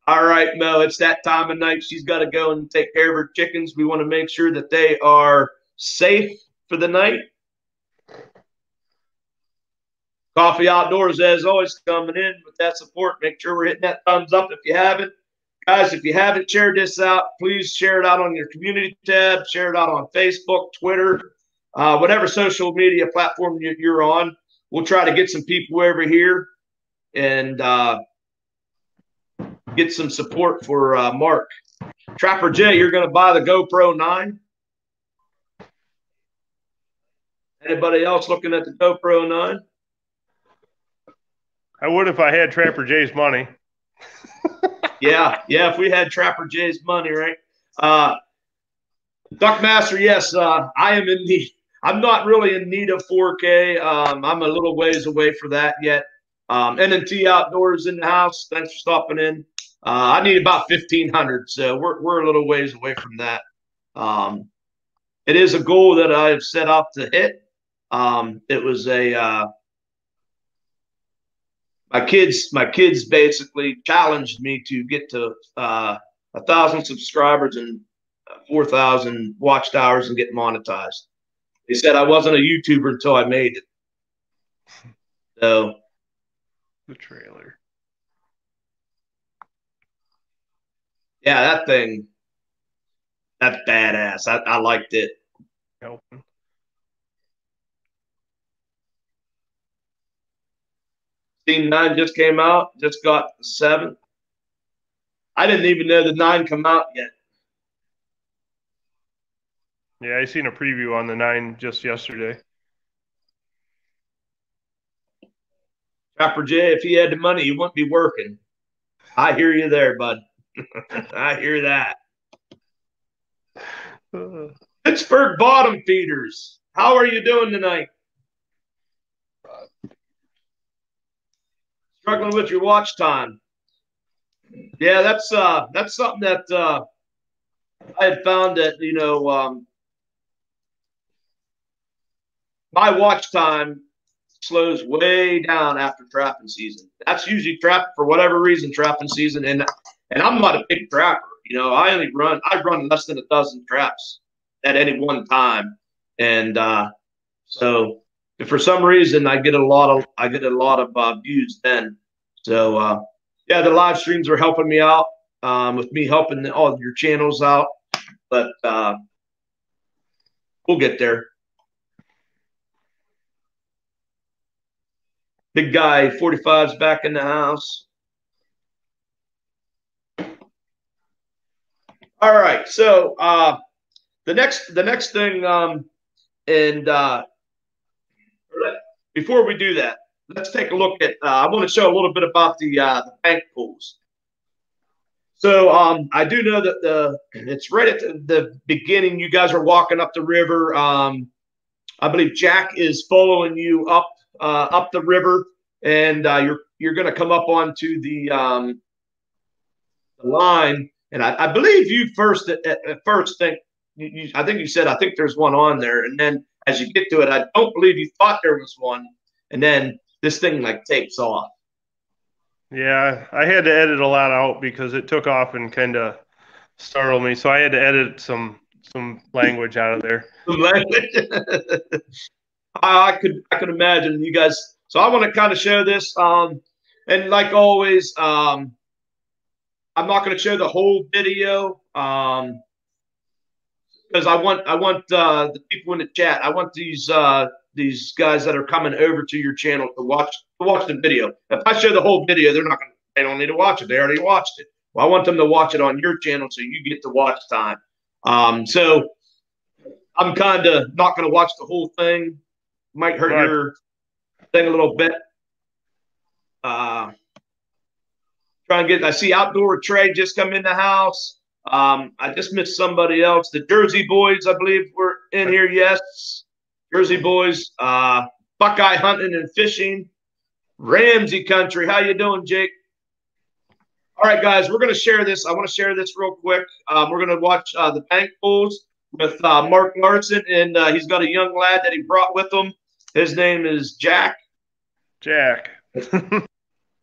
All right, Mo, it's that time of night. She's got to go and take care of her chickens. We want to make sure that they are safe for the night. Coffee Outdoors, as always, coming in with that support. Make sure we're hitting that thumbs up if you haven't. Guys, if you haven't shared this out, please share it out on your community tab. Share it out on Facebook, Twitter, whatever social media platform you're on. We'll try to get some people over here and get some support for Mark. Trapper J, you're going to buy the GoPro 9? Anybody else looking at the GoPro 9? I would if I had Trapper J's money. Yeah, if we had Trapper J's money, right? Duckmaster, yes, I am in need. I'm not really in need of 4K. I'm a little ways away for that yet. NNT Outdoors in the house. Thanks for stopping in. I need about 1,500, so we're a little ways away from that. It is a goal that I've set out to hit. It was my kids basically challenged me to get to 1,000 subscribers and 4,000 watched hours and get monetized. They said I wasn't a YouTuber until I made it. So the trailer. Yeah, that's badass. I liked it. Helping. Scene 9 just came out, just got 7. I didn't even know the 9 come out yet. Yeah, I seen a preview on the 9 just yesterday. Trapper J, if he had the money, he wouldn't be working. I hear you there, bud. I hear that. Pittsburgh Bottom Feeders, how are you doing tonight? Struggling with your watch time. Yeah, that's something that I had found that my watch time slows way down after trapping season. That's usually for whatever reason trapping season, and I'm not a big trapper. I run less than a dozen traps at any one time, and so if for some reason I get a lot of views then. So yeah, the live streams are helping me out with me helping all your channels out, but we'll get there. Big guy 45's back in the house. All right, so the next thing, and before we do that, let's take a look at. I want to show a little bit about the bank pools. So I do know that it's right at the beginning. You guys are walking up the river. I believe Jack is following you up the river, and you're going to come up onto the line. And I believe you first at first think I think you said I think there's one on there, and then as you get to it, I don't believe you thought there was one, and then this thing like takes off. Yeah, I had to edit a lot out because it took off and kind of startled me. So I had to edit some language out of there. I could imagine you guys. So I want to kind of show this, and like always, I'm not going to show the whole video because I want the people in the chat. I want these guys that are coming over to your channel to watch the video. If I show the whole video, they don't need to watch it. They already watched it. Well, I want them to watch it on your channel so you get the watch time. So I'm kind of not going to watch the whole thing. Might hurt your thing a little bit. Try and get. I see Outdoor Trade just come in the house. I just missed somebody else. The Jersey Boys, I believe, were in here. Yes, Jersey Boys. Buckeye Hunting and Fishing. Ramsey Country. How you doing, Jake? All right, guys, we're going to share this. I want to share this real quick. We're going to watch the bank pools with Mark Larson, and he's got a young lad that he brought with him. His name is Jack. Jack.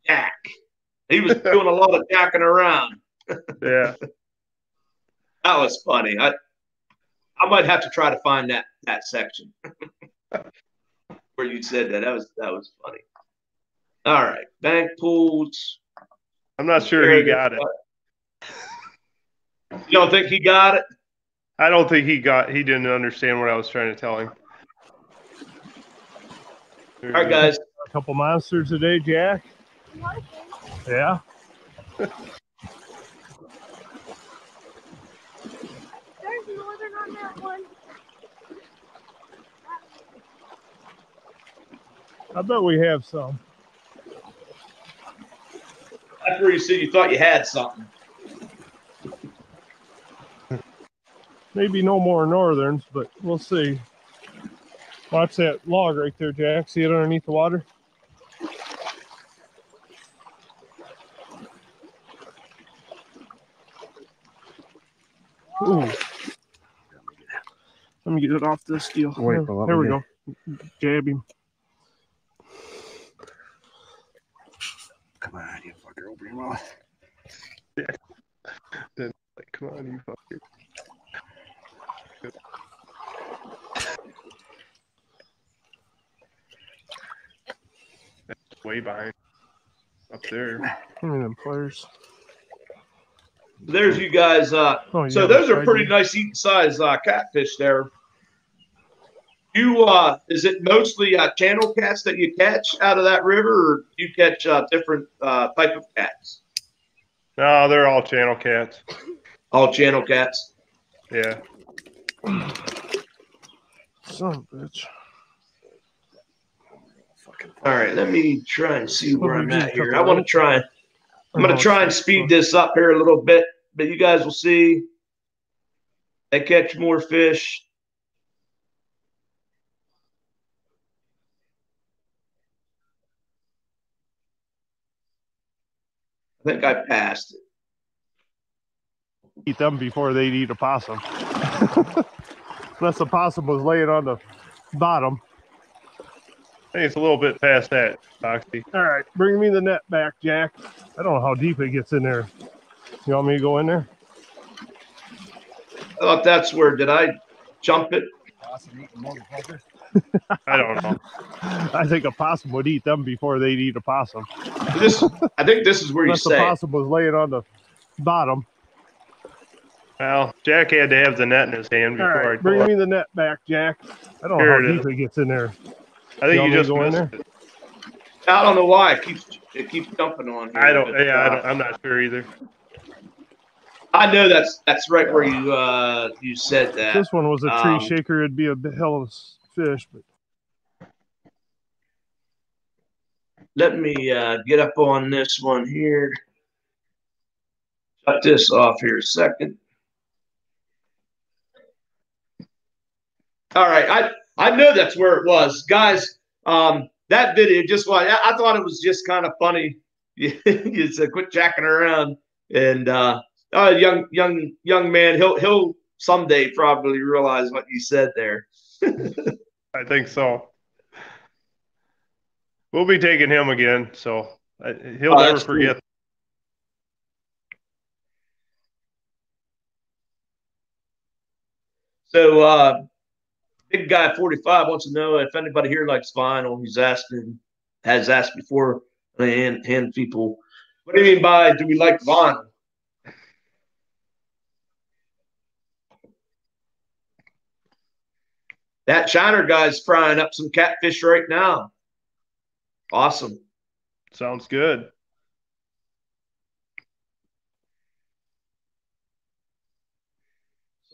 Jack. He was doing a lot of jacking around. Yeah. That was funny. I might have to try to find that section where you said that. That was funny. All right, bank pools. I'm not sure he got it. You don't think he got it? I don't think he didn't understand what I was trying to tell him. All right, guys. A couple monsters a day, Jack. Yeah. There's northern on that one. I bet we have some. That's where you said you thought you had something. Maybe no more northerns, but we'll see. Watch that log right there, Jack. See it underneath the water? Ooh. Let me get it off this deal. Wait, there we go. Jab him. Come on, you fucker. Open your mouth. Yeah. Come on, you fucker. That's way behind. Up there. Players. There's you guys. So those are pretty nice eating size catfish there. Is it mostly channel cats that you catch out of that river, or do you catch different type of cats? No, they're all channel cats. All channel cats. Yeah. Son of a bitch. All right, let me try and see where I'm at here. I'm gonna try and speed this up here a little bit, but you guys will see. They catch more fish. I think I passed it. Eat them before they'd eat a possum. Unless the possum was laying on the bottom. I think it's a little bit past that, Foxy. All right, bring me the net back, Jack. I don't know how deep it gets in there. You want me to go in there? I thought that's where, did I jump it? I don't know. I think a possum would eat them before they'd eat a possum. I think this is where you Unless the say it. possum was laying on the bottom. Well, Jack had to have the net in his hand All before right, I bring told me him. the net back, Jack. I don't know Here how it deep is. it gets in there. I think want you me to just go in missed there? it. I don't know why it keeps jumping on here. I don't. but, Yeah, I'm not sure either. I know that's right where you said If that. this one was a tree shaker, it'd be a hell of a fish. But Let me get up on this one here. Shut this off here a second. All right, I know that's where it was, guys. That video just I thought it was just kind of funny. You said quit jacking around, and young man, he'll someday probably realize what you said there. I think so. We'll be taking him again, so he'll never That's forget. cool. So, big guy 45 wants to know if anybody here likes vinyl. Has asked before, and people, what do you mean by do we like vinyl? That Shiner guy's frying up some catfish right now. Awesome. Sounds good.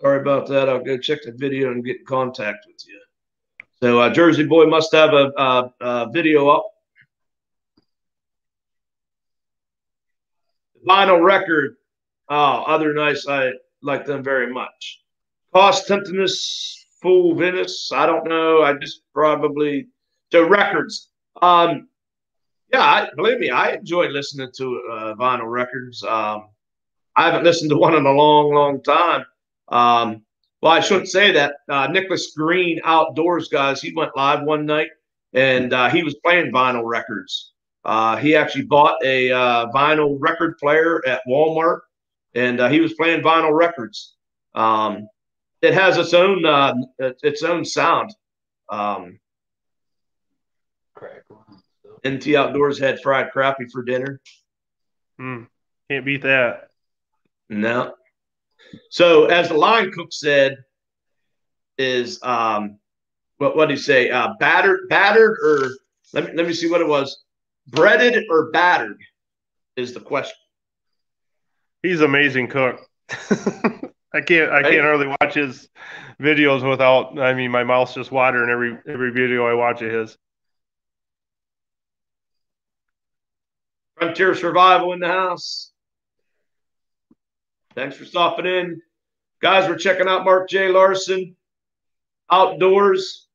Sorry about that. I'll go check the video and get in contact with you. So Jersey Boy must have a video up. Vinyl record. Oh, other nice. I like them very much. Cost Tentinus Full Venice. I don't know. I just probably so records. Yeah, believe me, I enjoy listening to vinyl records. I haven't listened to one in a long, long time. Well, I shouldn't say that. Nicholas Green Outdoors, guys, he went live one night, and he was playing vinyl records. He actually bought a vinyl record player at Walmart, and he was playing vinyl records. It has its own sound. NT Outdoors had fried crappie for dinner. Can't beat that. No. So as the line cook said, is what did he say? Battered or let me see what it was. Breaded or battered is the question. He's an amazing cook. I can't hardly watch his videos without. I mean, my mouth's just watering every video I watch of his. Frontier Survival in the house. Thanks for stopping in, guys. We're checking out Mark J. Larson Outdoors.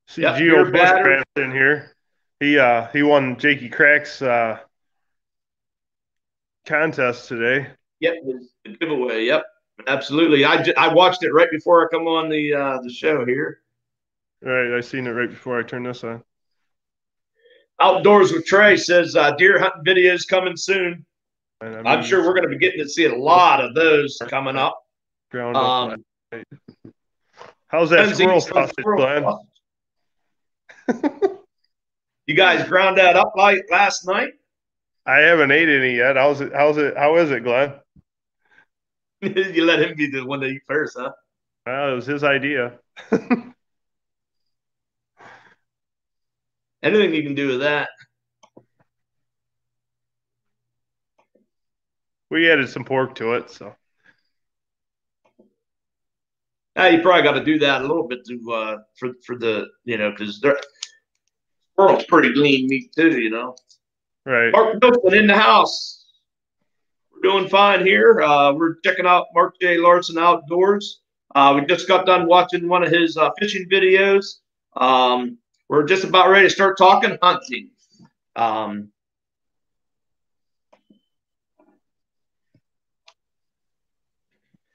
See Geo Bushcraft in here. He won Jakey Crack's contest today. Yep, the giveaway. Yep, absolutely. I watched it right before I come on the show here. Right, I seen it right before I turned this on. Outdoors with Trey says deer hunting videos coming soon. I'm sure we're going to be getting to see a lot of those coming up. How's that squirrel sausage, Glenn? You guys ground that up last night? I haven't ate any yet. How is it, Glenn? You let him be the one to eat first, huh? Well, it was his idea. Anything you can do with that. We added some pork to it, so. You probably got to do that a little bit to for the because squirrel's pretty lean meat too, Right. Mark Wilson in the house. We're doing fine here. We're checking out Mark J. Larson Outdoors. We just got done watching one of his fishing videos. We're just about ready to start talking hunting.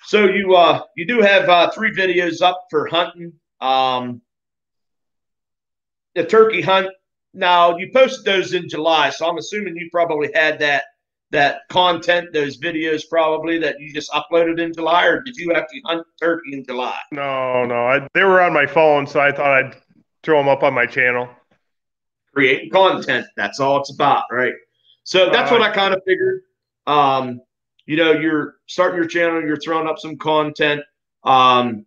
So you do have 3 videos up for hunting. The turkey hunt. Now you posted those in July, so I'm assuming you probably had that content, those videos probably that you just uploaded in July, or did you actually hunt turkey in July? No. They were on my phone, so I thought I'd throw them up on my channel. Creating content. That's all it's about, right? So that's what I kind of figured. You're starting your channel, you're throwing up some content. Now,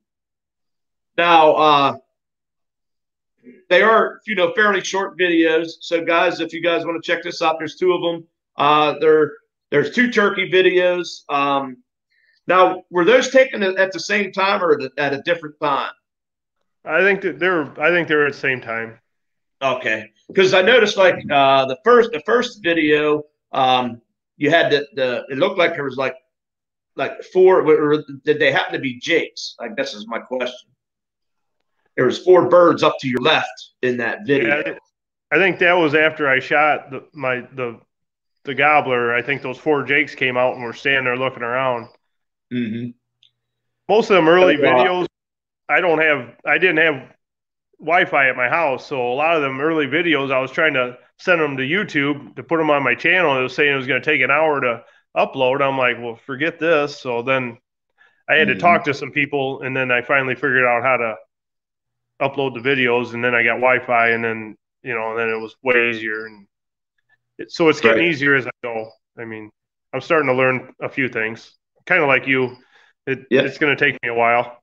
they are, fairly short videos. So, guys, if you guys want to check this out, there's 2 of them. There's 2 turkey videos. Now, were those taken at the same time or at a different time? I think they're at the same time. Okay, because I noticed like the first video, you had it looked like there was like 4, or did they happen to be jakes? I guess is my question. There was 4 birds up to your left in that video. Yeah, I think that was after I shot the gobbler. I think those 4 jakes came out and were standing there looking around. Mm-hmm. Most of them early videos, I didn't have Wi-Fi at my house, so a lot of them early videos, I was trying to send them to YouTube to put them on my channel. It was saying it was going to take an hour to upload. I'm like, well, forget this. So then I had to talk to some people, and then I finally figured out how to upload the videos, and then I got Wi-Fi, and then then it was way easier, and so it's getting easier as I go. I mean, I'm starting to learn a few things, kind of like you. It's going to take me a while.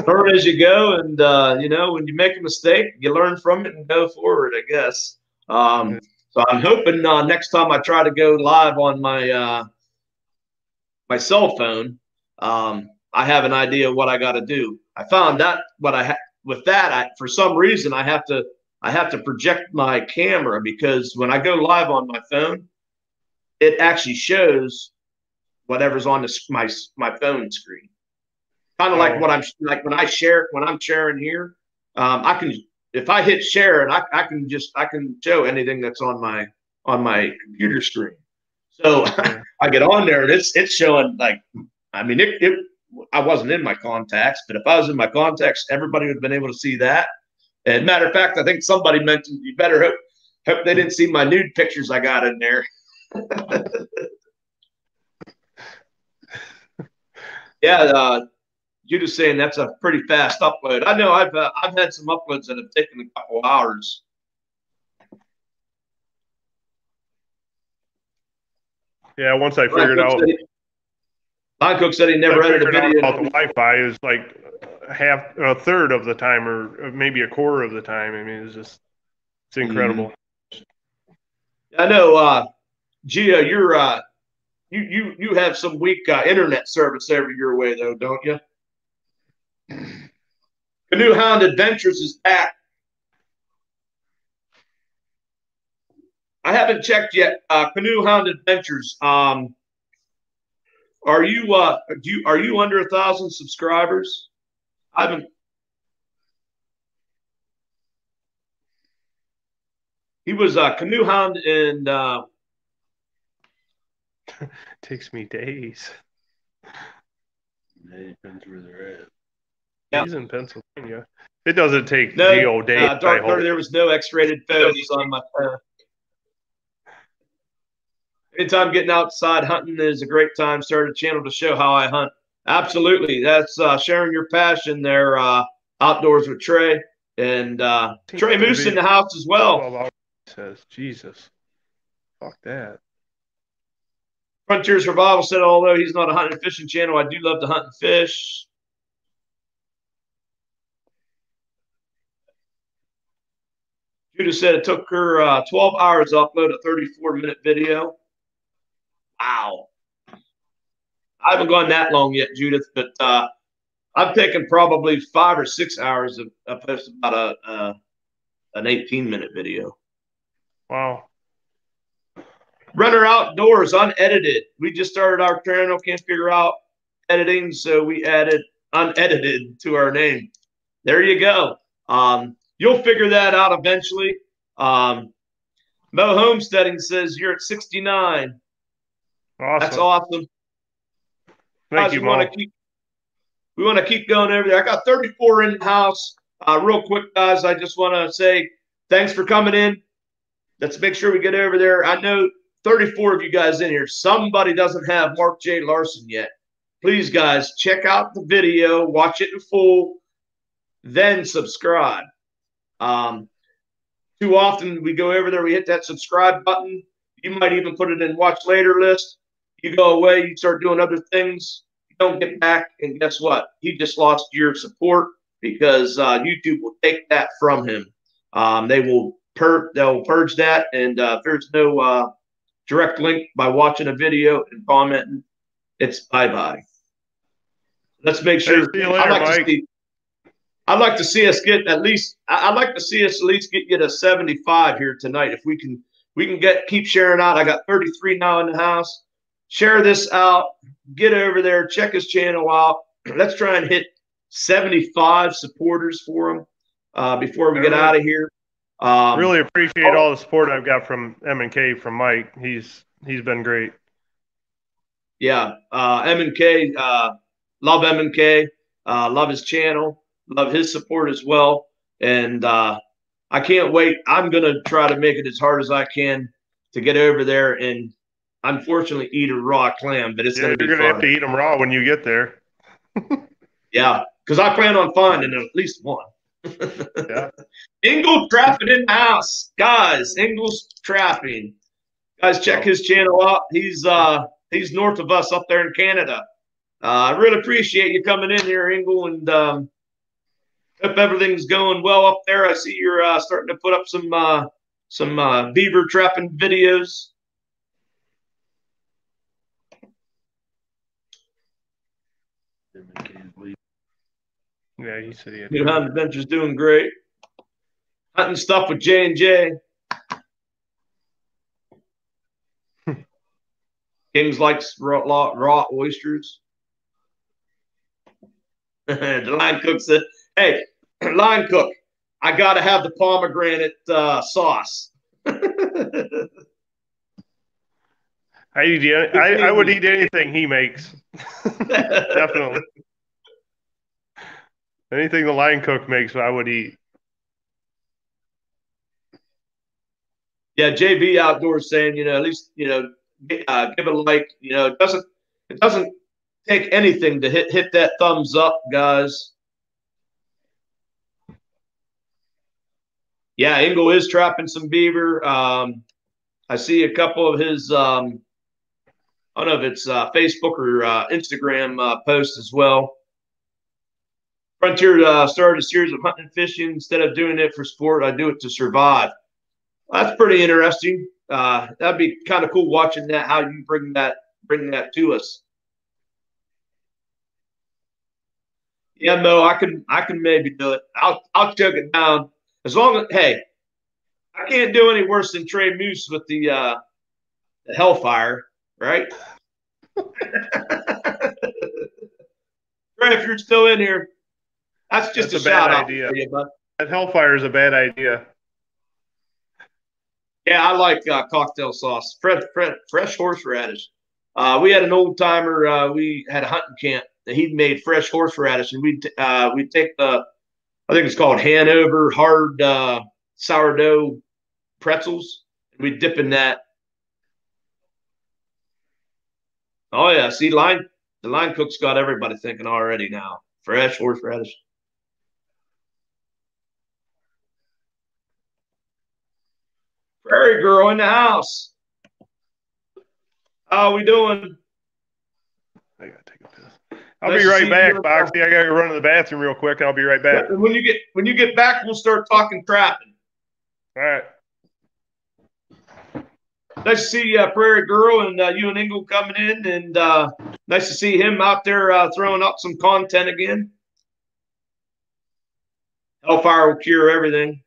Learn as you go, and when you make a mistake, you learn from it and go forward, I guess. So I'm hoping next time I try to go live on my my cell phone, I have an idea of what I got to do. I found that for some reason I have to project my camera, because when I go live on my phone, it actually shows whatever's on my phone screen. Kind of like when I'm sharing here, I can, if I hit share, and I can show anything that's on my computer screen. So I get on there and it's showing I wasn't in my contacts, but if I was in my contacts, everybody would have been able to see that. And matter of fact, I think somebody mentioned you better hope they didn't see my nude pictures I got in there. Yeah, you're just saying that's a pretty fast upload. I know I've had some uploads that have taken a couple hours. Yeah, once I figured out. Ron Cook said he never edited a video. About the Wi-Fi is like a third of the time, or maybe a quarter of the time. I mean, it's incredible. I know, Gio, you have some weak internet service over your way though, don't you? Canoe Hound Adventures is back. I haven't checked yet. Canoe Hound Adventures. Are you under 1,000 subscribers? I haven't. He was Canoe Hound, and takes me days. It depends where they're at. Yeah. He's in Pennsylvania. It doesn't take Geo days. Dark 30, there was no X-rated photos on my phone. Anytime getting outside hunting is a great time. Start a channel to show how I hunt. Absolutely. That's sharing your passion there, outdoors with Trey. And Trey Moose in the house as well. Says, Jesus. Fuck that. Frontier Survival said, although he's not a hunting and fishing channel, I do love to hunt and fish. Judah said it took her 12 hours to upload a 34-minute video. Wow. I haven't gone that long yet, Judith, but I've taken probably 5 or 6 hours of posting about an 18-minute video. Wow. Runner Outdoors, unedited. We just started our channel, can't figure out editing, so we added unedited to our name. There you go. You'll figure that out eventually. Mo Homesteading says you're at 69. Awesome. That's awesome. Thank you, Mo. we want to keep going over there. I got 34 in the house. Real quick, guys, I just want to say thanks for coming in. Let's make sure we get over there. I know 34 of you guys in here. Somebody doesn't have Mark J. Larson yet. Please, guys, check out the video, watch it in full, then subscribe. Too often we go over there, we hit that subscribe button. You might even put it in watch later list. You go away, you start doing other things. You don't get back, and guess what? He just lost your support because YouTube will take that from him. They'll purge that, and if there's no direct link by watching a video and commenting, it's bye-bye. Let's make sure. Hey, see you later, Mike. I'd like to see us get at least. I'd like to see us at least get to 75 here tonight. If we can keep sharing out. I got 33 now in the house. Share this out. Get over there. Check his channel out. Let's try and hit 75 supporters for him before we get out of here. Really appreciate all the support I've got from M&K from Mike. He's been great. Yeah, M&K. Love M&K. Love his channel. Love his support as well. And I can't wait. I'm going to try to make it as hard as I can to get over there and unfortunately eat a raw clam, but it's going to be fun. You're going to have to eat them raw when you get there. Yeah, because I plan on finding at least one. Yeah. Ingle Trapping in the house. Guys, Ingle's Trapping. Guys, check his channel out. He's north of us up there in Canada. I really appreciate you coming in here, Ingle, and hope everything's going well up there. I see you're starting to put up some beaver trapping videos. Yeah, he said he had. New Hunt Adventure's doing great. Hunting stuff with J&J. Kings likes raw oysters. The line cook said, "Hey, line cook, I gotta have the pomegranate sauce." I would eat anything he makes. Definitely. Anything the line cook makes, I would eat. Yeah, JB Outdoors saying, at least, give it a like. It doesn't take anything to hit that thumbs up, guys. Yeah, Ingle is trapping some beaver. I see a couple of his, I don't know if it's Facebook or Instagram posts as well. Frontier started a series of hunting and fishing. Instead of doing it for sport, I do it to survive. Well, that's pretty interesting. That'd be kind of cool watching that, how you bring that to us. Yeah, Mo, I can maybe do it. I'll choke it down. As long as, hey, I can't do any worse than Trey Moose with the Hellfire, right? Trey, if you're still in here, that's just a shout out idea. For you, bud. That Hellfire is a bad idea. Yeah, I like cocktail sauce, fresh horseradish. We had an old timer. We had a hunting camp, and he made fresh horseradish, and we'd take the, I think it's called Hanover hard sourdough pretzels, and we'd dip in that. Oh yeah, see, the line cook's got everybody thinking already now. Fresh horseradish. Prairie Girl in the house. How we doing? I gotta take a piss. I'll be right back, Boxy. I gotta run to the bathroom real quick, and I'll be right back. And when you get back, we'll start talking trapping. All right. Nice to see Prairie Girl and you and Ingle coming in, and nice to see him out there throwing up some content again. Hellfire will cure everything.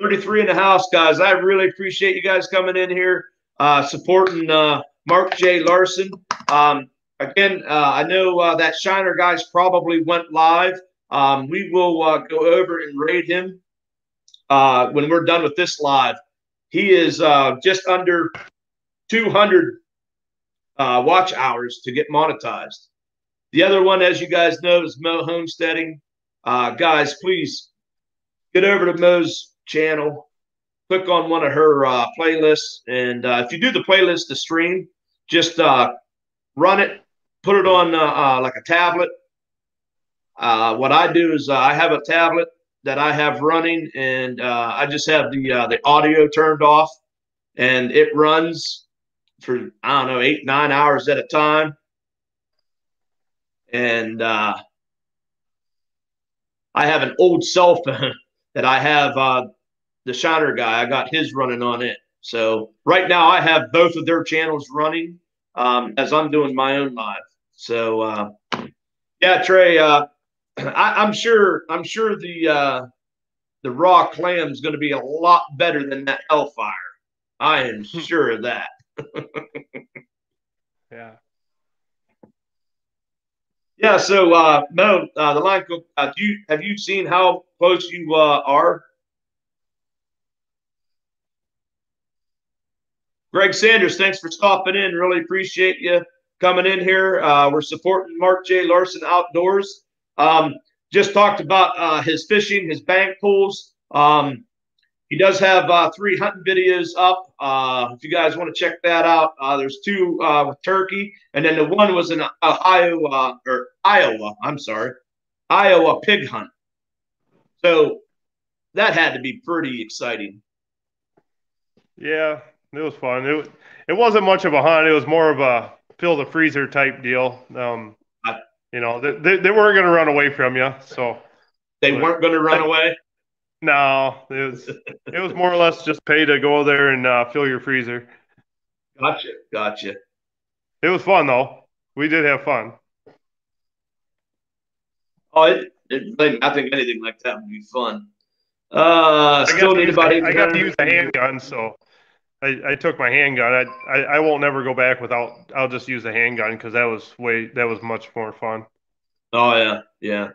$33 in the house, guys. I really appreciate you guys coming in here, supporting Mark J. Larson. Again, I know that Shiner guys probably went live. We will go over and raid him when we're done with this live. He is just under 200 watch hours to get monetized. The other one, as you guys know, is Mo Homesteading. Guys, please get over to Mo's channel, click on one of her playlists, and if you do the playlist to stream, just run it, put it on like a tablet. What I do is I have a tablet that I have running, and I just have the audio turned off, and it runs for, I don't know, 8, 9 hours at a time. And I have an old cell phone that I have the Shiner guy. I got his running on it. So right now I have both of their channels running as I'm doing my own live. So yeah, Trey, I'm sure the raw clam is going to be a lot better than that Hellfire. I am sure of that. Yeah. Yeah. So Mo, the line cook, have you seen how close you are? Greg Sanders, thanks for stopping in. Really appreciate you coming in here. We're supporting Mark J. Larson Outdoors. Just talked about his fishing, his bank pools. He does have 3 hunting videos up. If you guys want to check that out, there's 2 with turkey, and then the one was in Iowa pig hunt. So that had to be pretty exciting. Yeah, it was fun. It wasn't much of a hunt. It was more of a fill the freezer type deal. You know, they weren't going to run away from you. So they weren't going to run away. No, it was more or less just pay to go there and fill your freezer. Gotcha. It was fun though. We did have fun. Oh, I think anything like that would be fun. Still need about 8. I got to use a handgun, so I took my handgun. I won't never go back without. I'll just use a handgun because that was much more fun. Oh yeah.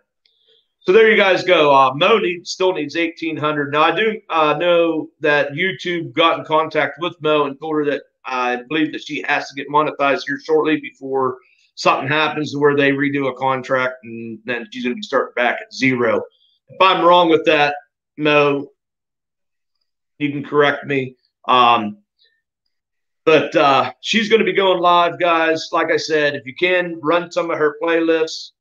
So there you guys go. Mo still needs 1,800. Now I do know that YouTube got in contact with Mo and told her that I believe that she has to get monetized here shortly before something happens where they redo a contract, and then she's going to be starting back at 0. If I'm wrong with that, Mo, you can correct me. But she's going to be going live, guys. Like I said, if you can, run some of her playlists.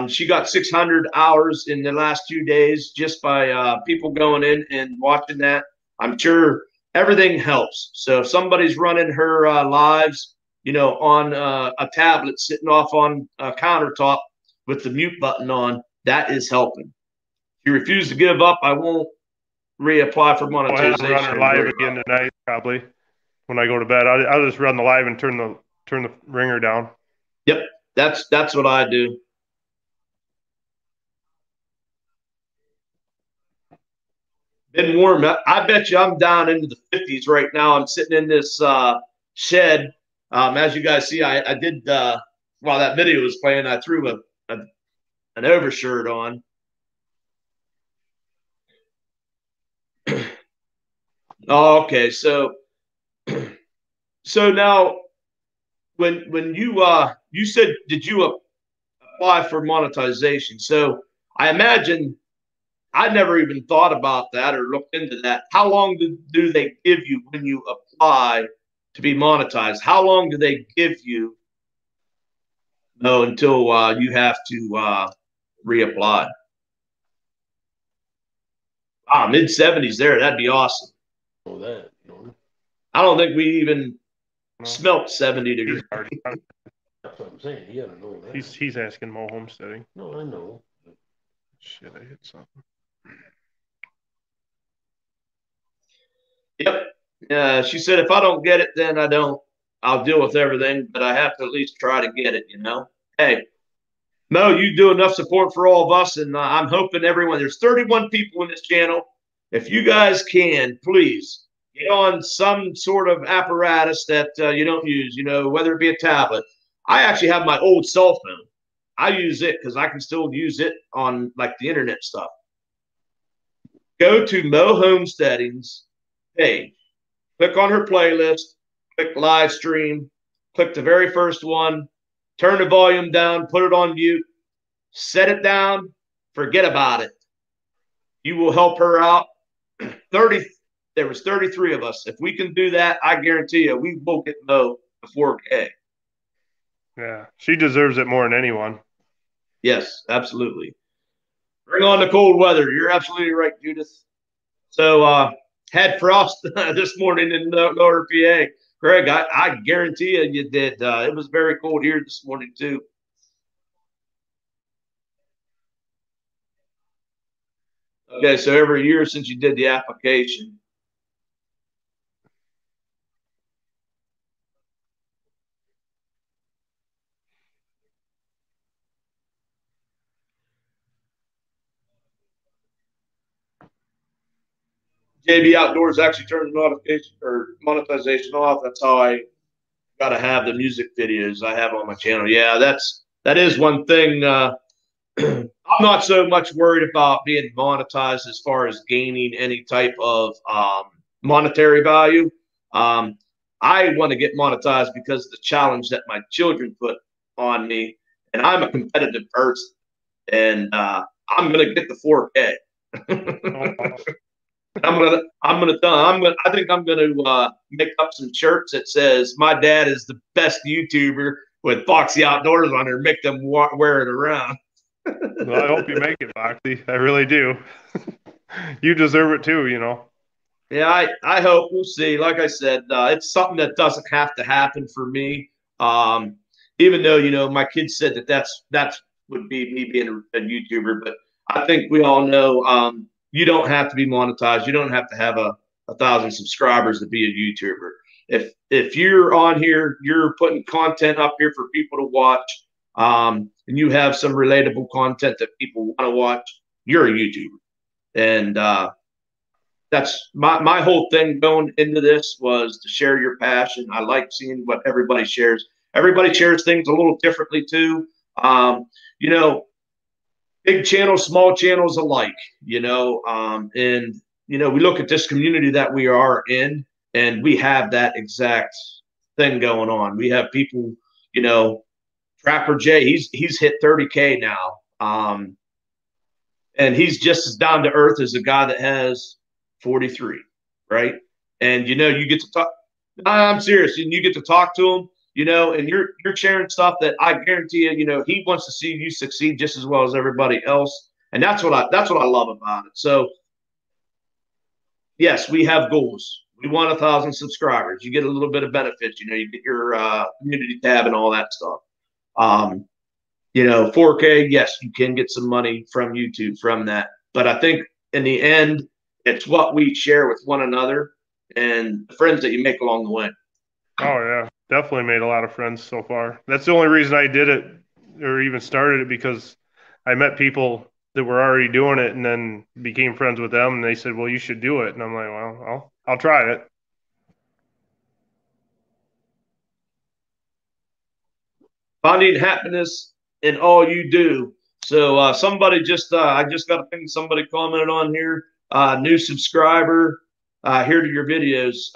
She got 600 hours in the last 2 days just by people going in and watching that. I'm sure everything helps. So if somebody's running her lives, on a tablet sitting off on a countertop with the mute button on, that is helping. If you refuse to give up, I won't reapply for monetization. I'll run her live again tonight, probably when I go to bed. I'll just run the live and turn the ringer down. Yep, that's what I do. Been warm. I bet you I'm down into the 50s right now. I'm sitting in this shed. As you guys see, I did while that video was playing, I threw an overshirt on. Oh, okay. So now when you said, did you apply for monetization? So I imagine I never even thought about that or looked into that. How long do they give you when you apply to be monetized? How long do they give you until you have to reapply? Mid-70s there. That'd be awesome. Oh, that. No. I don't think we even smelt 70 degrees. That's what I'm saying. He ought to know that. He's asking Mo Homesteading. No, I know. Shit, I hit something. Yep. She said, if I don't get it, then I don't. I'll deal with everything, but I have to at least try to get it, Hey, Mo, you do enough support for all of us, and I'm hoping everyone, there's 31 people in this channel. If you guys can, please get on some sort of apparatus that you don't use, whether it be a tablet. I actually have my old cell phone. I use it because I can still use it on like the internet stuff. Go to Mo Homesteading's page, click on her playlist, click live stream, click the very first one, turn the volume down, put it on mute, set it down, forget about it. You will help her out. 30. There was 33 of us. If we can do that, I guarantee you we will get Mo the 4K. Yeah, she deserves it more than anyone. Yes, absolutely. Bring on the cold weather. You're absolutely right, Judith. So had frost this morning in Lower PA. Greg, I guarantee you did. It was very cold here this morning too. Okay, so every year since you did the application. JB Outdoors actually turned the notification or monetization off. That's how I got to have the music videos I have on my channel. Yeah, that is one thing. I'm not so much worried about being monetized as far as gaining any type of monetary value. I want to get monetized because of the challenge that my children put on me, and I'm a competitive person, and I'm gonna get the 4K. I think I'm gonna make up some shirts that says my dad is the best YouTuber with Foxy Outdoors on there. Make them wear it around. Well, I hope you make it, Foxy. I really do. You deserve it too, you know. Yeah, I hope. We'll see. Like I said, it's something that doesn't have to happen for me. Even though, you know, my kids said that's would be me being a YouTuber, but I think we all know you don't have to be monetized. You don't have to have a 1,000 subscribers to be a YouTuber. If you're on here, you're putting content up here for people to watch, and you have some relatable content that people want to watch, you're a YouTuber. And that's my whole thing going into this was to share your passion. I like seeing what everybody shares. Everybody shares things a little differently too. You know, big channels, small channels alike, you know, and, you know, we look at this community that we are in, and we have that exact thing going on. We have people, you know, Trapper Jay, he's hit 30K now. And he's just as down to earth as a guy that has 43, right? And, you know, you get to talk. I'm serious. And you get to talk to him, you know, and you're sharing stuff that I guarantee you, you know, he wants to see you succeed just as well as everybody else. And that's what I love about it. So, yes, we have goals. We want 1,000 subscribers. You get a little bit of benefits. You know, you get your community tab and all that stuff. You know, 4K, yes, you can get some money from YouTube from that. But I think in the end, it's what we share with one another and the friends that you make along the way. Oh, yeah. Definitely made a lot of friends so far. That's the only reason I did it or even started it, because I met people that were already doing it and then became friends with them. And they said, well, you should do it. And I'm like, well, I'll try it. Finding happiness in all you do. So somebody I just got a thing. Somebody commented on here, new subscriber, here to your videos.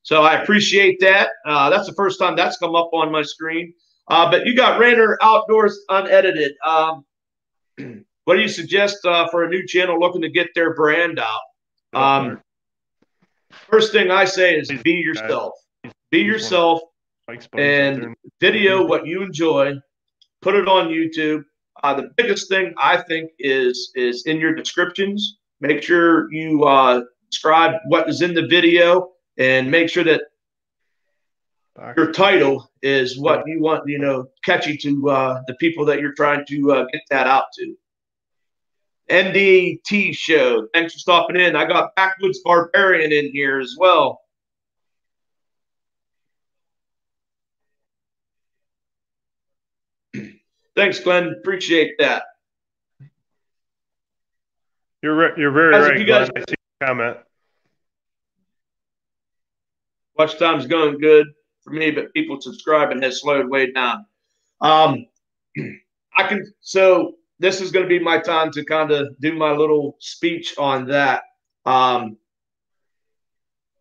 So I appreciate that. That's the first time that's come up on my screen. But you got Rainer Outdoors Unedited. What do you suggest for a new channel looking to get their brand out? First thing I say is be yourself. Be yourself and video what you enjoy. Put it on YouTube. The biggest thing I think is in your descriptions. Make sure you describe what is in the video, and make sure that your title is what you want, you know, catchy to the people that you're trying to get that out to. NDT Show, thanks for stopping in. I got Backwoods Barbarian in here as well. Thanks, Glenn. Appreciate that. You're very Guys, right, Glenn. I see your comment. Watch time's going good for me, but people subscribing has slowed way down. So this is going to be my time to kind of do my little speech on that.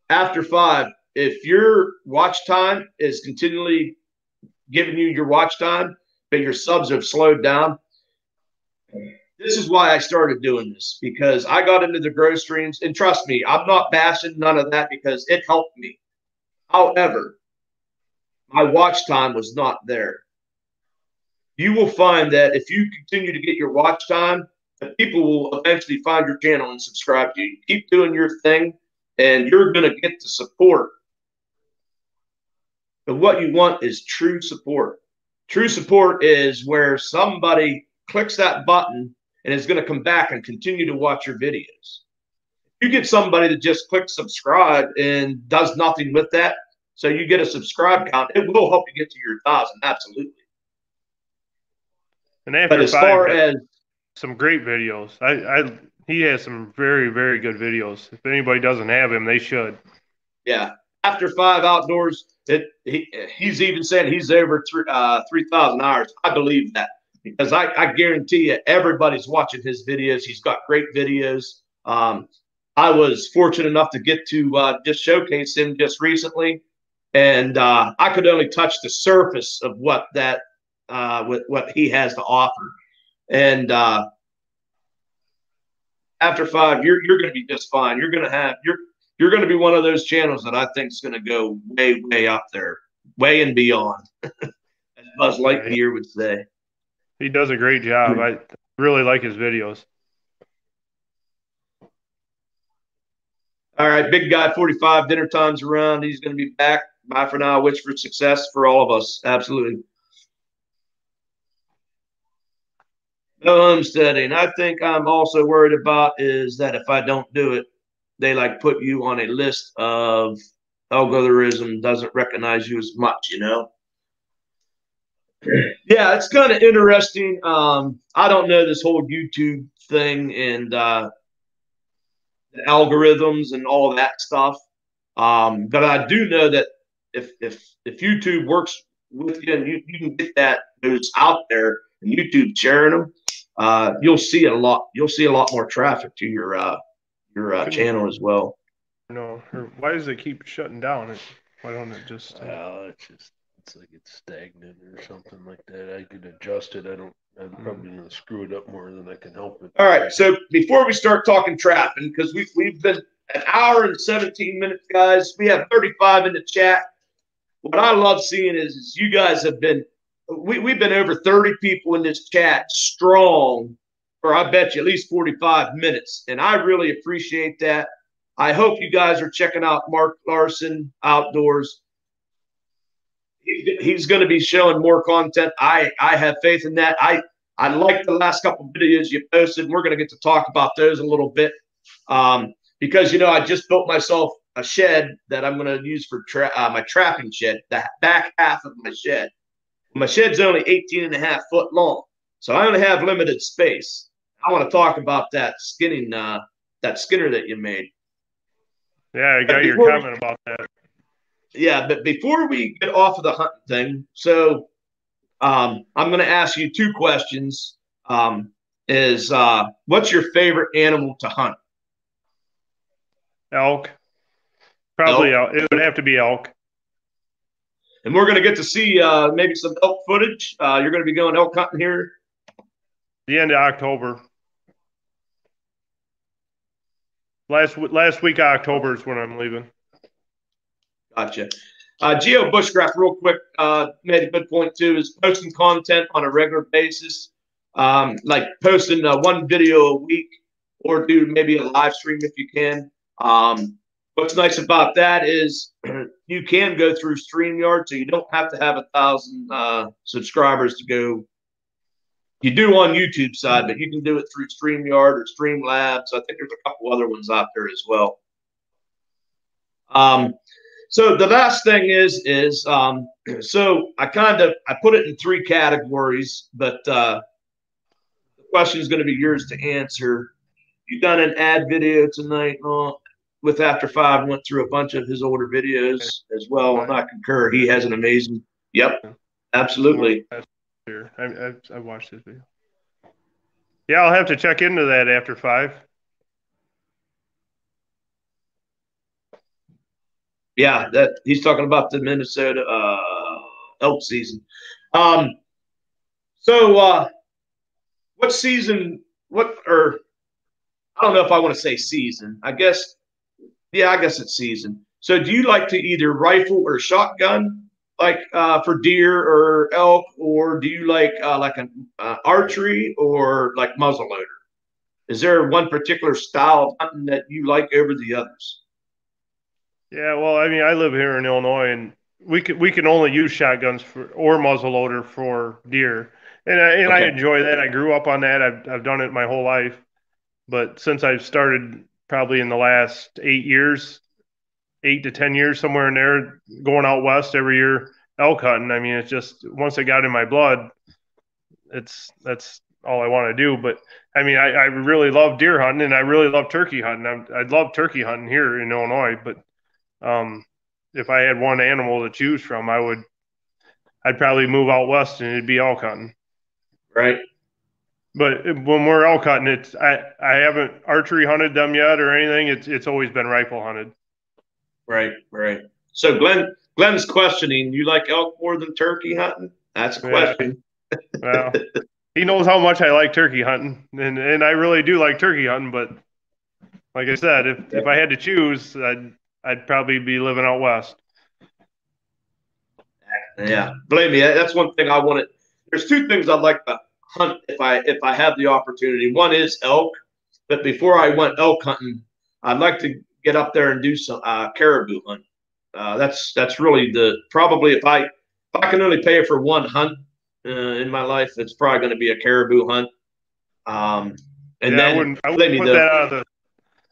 After 5, if your watch time is continually giving you your watch time, but your subs have slowed down, this is why I started doing this, because I got into the growth streams. And trust me, I'm not bashing none of that because it helped me. However, my watch time was not there. You will find that if you continue to get your watch time, that people will eventually find your channel and subscribe to you. Keep doing your thing, and you're going to get the support. But what you want is true support. True support is where somebody clicks that button and is going to come back and continue to watch your videos. You get somebody that just clicks subscribe and does nothing with that, so you get a subscribe count, it will help you get to your 1,000, absolutely. And after But as far as some great videos, he has some very, very good videos. If anybody doesn't have him, they should. Yeah, After 5 Outdoors, he's even saying he's over 3,000 hours. I believe that because I guarantee you everybody's watching his videos. He's got great videos. I was fortunate enough to get to just showcase him just recently, and I could only touch the surface of what what he has to offer. And after 5, you're going to be just fine. You're going to be one of those channels that I think is going to go way, way up there, way and beyond, as Buzz Lightyear would say. He does a great job. I really like his videos. All right, big guy 45, dinner time's around. He's going to be back. Bye for now. Wish for success for all of us. Absolutely. No homesteading. I think I'm also worried about is that if I don't do it, they like put you on a list of algorithm doesn't recognize you as much, you know? Yeah, it's kind of interesting. I don't know this whole YouTube thing and the algorithms and all that stuff. But I do know that if YouTube works with you and you can get those out there and YouTube sharing them, you'll see a lot. You'll see a lot more traffic to your channel as well. No, why does it keep shutting down? Why don't it just? Well, it's like it's stagnant or something like that. I could adjust it. I'm probably gonna screw it up more than I can help it. All right. So before we start talking trapping, because we've been an hour and 17 minutes, guys. We have 35 in the chat. What I love seeing is you guys have been. We've been over 30 people in this chat strong for I bet you at least 45 minutes, and I really appreciate that. I hope you guys are checking out Mark Larson Outdoors. He's going to be showing more content. I have faith in that. I like the last couple of videos you posted. And we're going to get to talk about those a little bit because, you know, I just built myself a shed that I'm going to use for my trapping shed, the back half of my shed. My shed's only 18.5 foot long, so I only have limited space. I want to talk about that skinner that you made. Yeah, I got your comment about that. Yeah, but before we get off of the hunting thing, so I'm going to ask you 2 questions. What's your favorite animal to hunt? Elk. Probably elk. It would have to be elk. And we're going to get to see maybe some elk footage. You're going to be going elk hunting here? The end of October. Last week of October is when I'm leaving. Gotcha. Geo Bushcraft, real quick, made a good point too, is posting content on a regular basis, like posting 1 video a week or do maybe a live stream if you can. What's nice about that is you can go through StreamYard, so you don't have to have 1,000 subscribers to go. You do on YouTube side, but you can do it through StreamYard or Streamlabs. I think there's a couple other ones out there as well. So the last thing is so I put it in 3 categories, but the question is going to be yours to answer. You done an ad video tonight with After 5, went through a bunch of his older videos as well, and I concur. He has an amazing. Yep, absolutely. I watched this video. Yeah, I'll have to check into that After 5. Yeah, that he's talking about the Minnesota elk season. Um, so what season? What or I don't know if I want to say season. I guess yeah, I guess it's season. So do you like to either rifle or shotgun, like for deer or elk, or do you like an archery or like muzzleloader? Is there one particular style of hunting that you like over the others? Yeah, well, I mean, I live here in Illinois, and we can only use shotguns for or muzzleloader for deer, and I Okay. enjoy that. I grew up on that. I've done it my whole life, but since I've started, probably in the last 8 years, 8 to 10 years, somewhere in there, going out west every year elk hunting. I mean, it's just once it got in my blood, that's all I want to do. But I mean, I really love deer hunting, and I really love turkey hunting. I love turkey hunting here in Illinois, but if I had one animal to choose from, I'd probably move out west and it'd be elk hunting. Right. But when we're elk hunting, I haven't archery hunted them yet or anything. It's always been rifle hunted. Right. Right. So Glenn's questioning, you like elk more than turkey hunting? That's a Yeah, question. well, he knows how much I like turkey hunting, and I really do like turkey hunting. But like I said, if I had to choose, I'd probably be living out west. Yeah. Believe me, that's one thing I wanted. There's two things I'd like to hunt if I have the opportunity. One is elk, but before I went elk hunting, I'd like to get up there and do some caribou hunt. That's really the probably if I can only pay for one hunt in my life, it's probably going to be a caribou hunt. And Yeah, then I believe wouldn't me, put that out of the.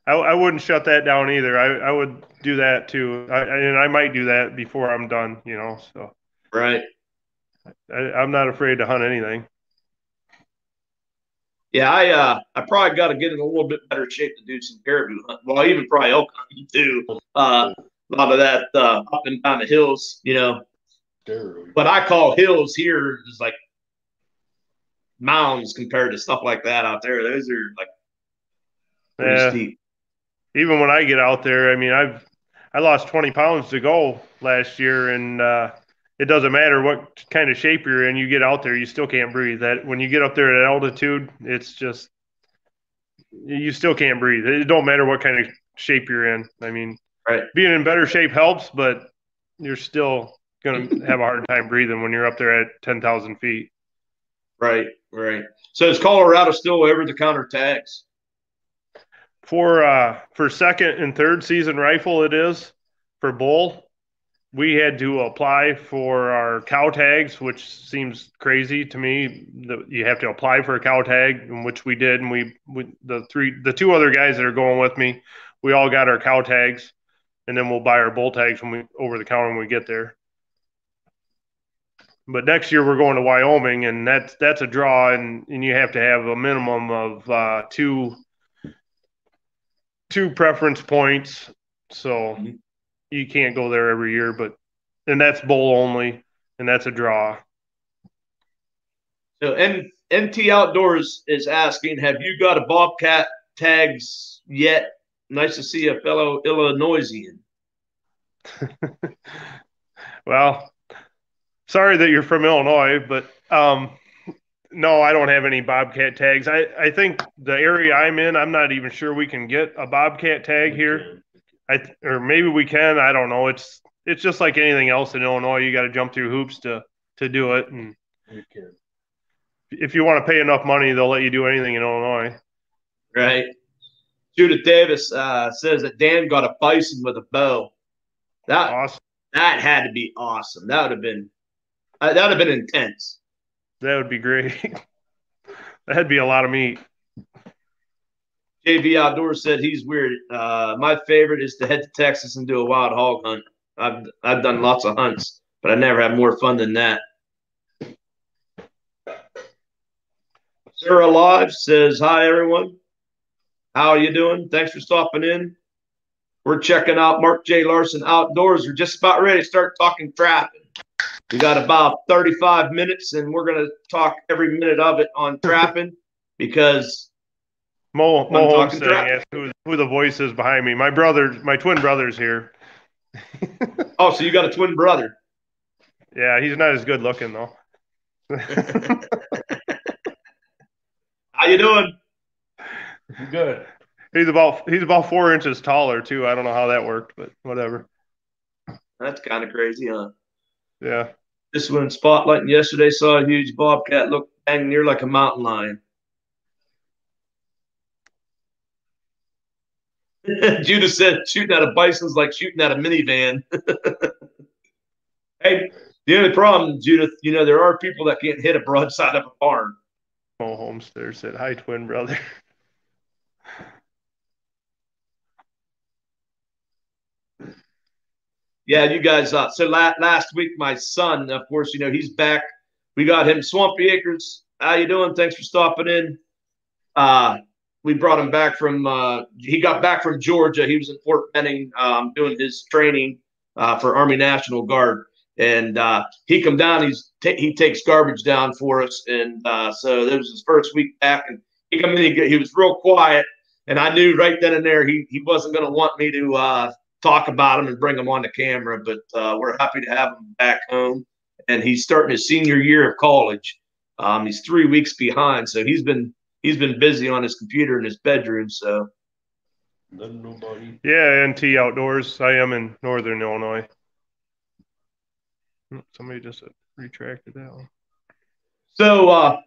I wouldn't shut that down either. I would do that too, and I might do that before I'm done. So right. I'm not afraid to hunt anything. Yeah, I probably got to get in a little bit better shape to do some caribou hunting. Well, even probably elk hunting too. A lot of that up and down the hills, what I call hills here is like mounds compared to stuff like that out there. Those are like pretty Yeah. steep. Even when I get out there, I mean, I lost 20 pounds to go last year, and it doesn't matter what kind of shape you're in. You get out there, you still can't breathe. That when you get up there at altitude, it's just you still can't breathe. It don't matter what kind of shape you're in. I mean, Right. being in better shape helps, but you're still going to have a hard time breathing when you're up there at 10,000 feet. Right. Right. So is Colorado still over the counter tags? For second and third season rifle, it is. For bull, we had to apply for our cow tags, which seems crazy to me that you have to apply for a cow tag, which we did. And the two other guys that are going with me, we all got our cow tags, and then we'll buy our bull tags over the counter when we get there. But next year we're going to Wyoming, and that's a draw, and you have to have a minimum of two preference points. So you can't go there every year, and that's bull only, and that's a draw. So NT Outdoors is asking, have you got a Bobcat tags yet? Nice to see a fellow Illinoisian. Well, sorry that you're from Illinois, but no, I don't have any Bobcat tags. I think the area I'm in, I'm not even sure we can get a Bobcat tag here. Or maybe we can. I don't know. It's just like anything else in Illinois. You got to jump through hoops to do it. And if you want to pay enough money, they'll let you do anything in Illinois. Right. Judith Davis says that Dan got a bison with a bow. Awesome. That had to be awesome. That would have been intense. That would be great. That'd be a lot of meat. JV Outdoors said he's weird. My favorite is to head to Texas and do a wild hog hunt. I've done lots of hunts, but I never had more fun than that. Sarah Live says, hi, everyone. How are you doing? Thanks for stopping in. We're checking out Mark J. Larson Outdoors. We're just about ready to start talking trapping. We got about 35 minutes, and we're going to talk every minute of it on trapping because Mo Homesteading asked who the voice is behind me. My twin brother's here, Oh, so you got a twin brother. Yeah, he's not as good looking though. How you doing? Good. He's about 4 inches taller too. I don't know how that worked, but whatever. That's kind of crazy, huh? Yeah. This one spotlighting yesterday saw a huge bobcat look dang near like a mountain lion. Judah said shooting at a bison's like shooting at a minivan. Hey, the only problem, Judith, there are people that can't hit a broadside of a barn. Oh, Homestead said, "Hi, twin brother." Yeah, you guys. So last week, my son, of course, he's back. We got him Swampy Acres. How you doing? Thanks for stopping in. We brought him back from. He got back from Georgia. He was in Fort Benning doing his training for Army National Guard, and he come down. He takes garbage down for us, and so that was his first week back. And he come in. He was real quiet, and I knew right then and there he wasn't going to want me to talk about him and bring him on the camera. But we're happy to have him back home, and he's starting his senior year of college. He's 3 weeks behind, so he's been busy on his computer in his bedroom. So Nobody. Yeah, NT Outdoors. I am in Northern Illinois. Somebody just retracted that one. So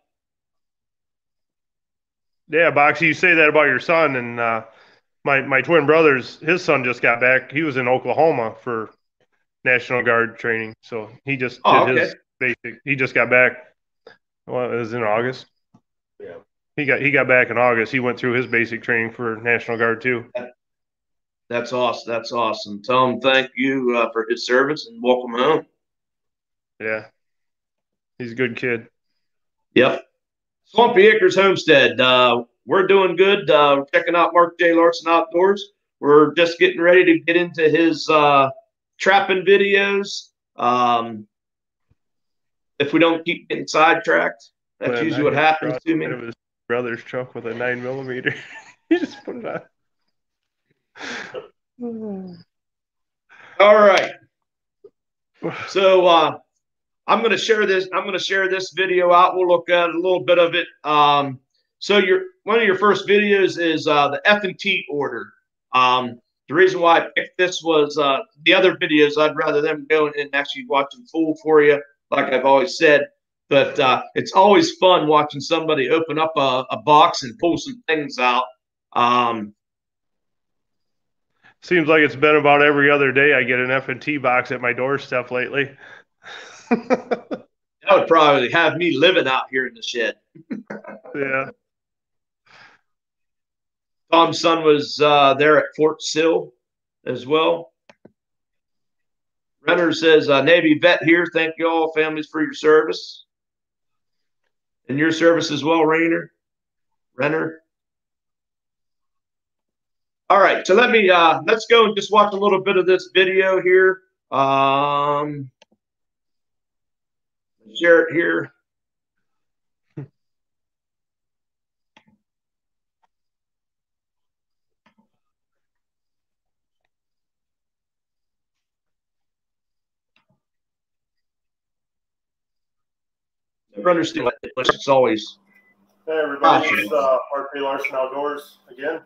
Yeah, Boxy, you say that about your son, and my twin brother's his son just got back. He was in Oklahoma for National Guard training, so he just did his basic. He just got back. Well, it was in August. Yeah. He got back in August. He went through his basic training for National Guard too. That's awesome. That's awesome. Tell him thank you for his service and welcome home. Yeah, he's a good kid. Yep. Swampy Acres Homestead. We're doing good. We're checking out Mark J. Larson Outdoors. We're just getting ready to get into his trapping videos. If we don't keep getting sidetracked, that's usually what happens to me. It was brother's truck with a 9mm. He just put it on. All right. So I'm going to share this. I'm going to share this video out. We'll look at a little bit of it. So one of your first videos is the F&T order. The reason why I picked this was the other videos. I'd rather them go and actually watch them full for you, like I've always said. But it's always fun watching somebody open up a box and pull some things out. Seems like it's been about every other day I get an F&T box at my doorstep lately. That would probably have me living out here in the shed. Yeah. Tom's son was there at Fort Sill as well. Renner says, Navy vet here. Thank you all, families, for your service. And your service as well, Renner. All right, so let's go and just watch a little bit of this video here. Share it here. Never understand. It's always. Hey everybody, it's Mark J. Larson Outdoors again.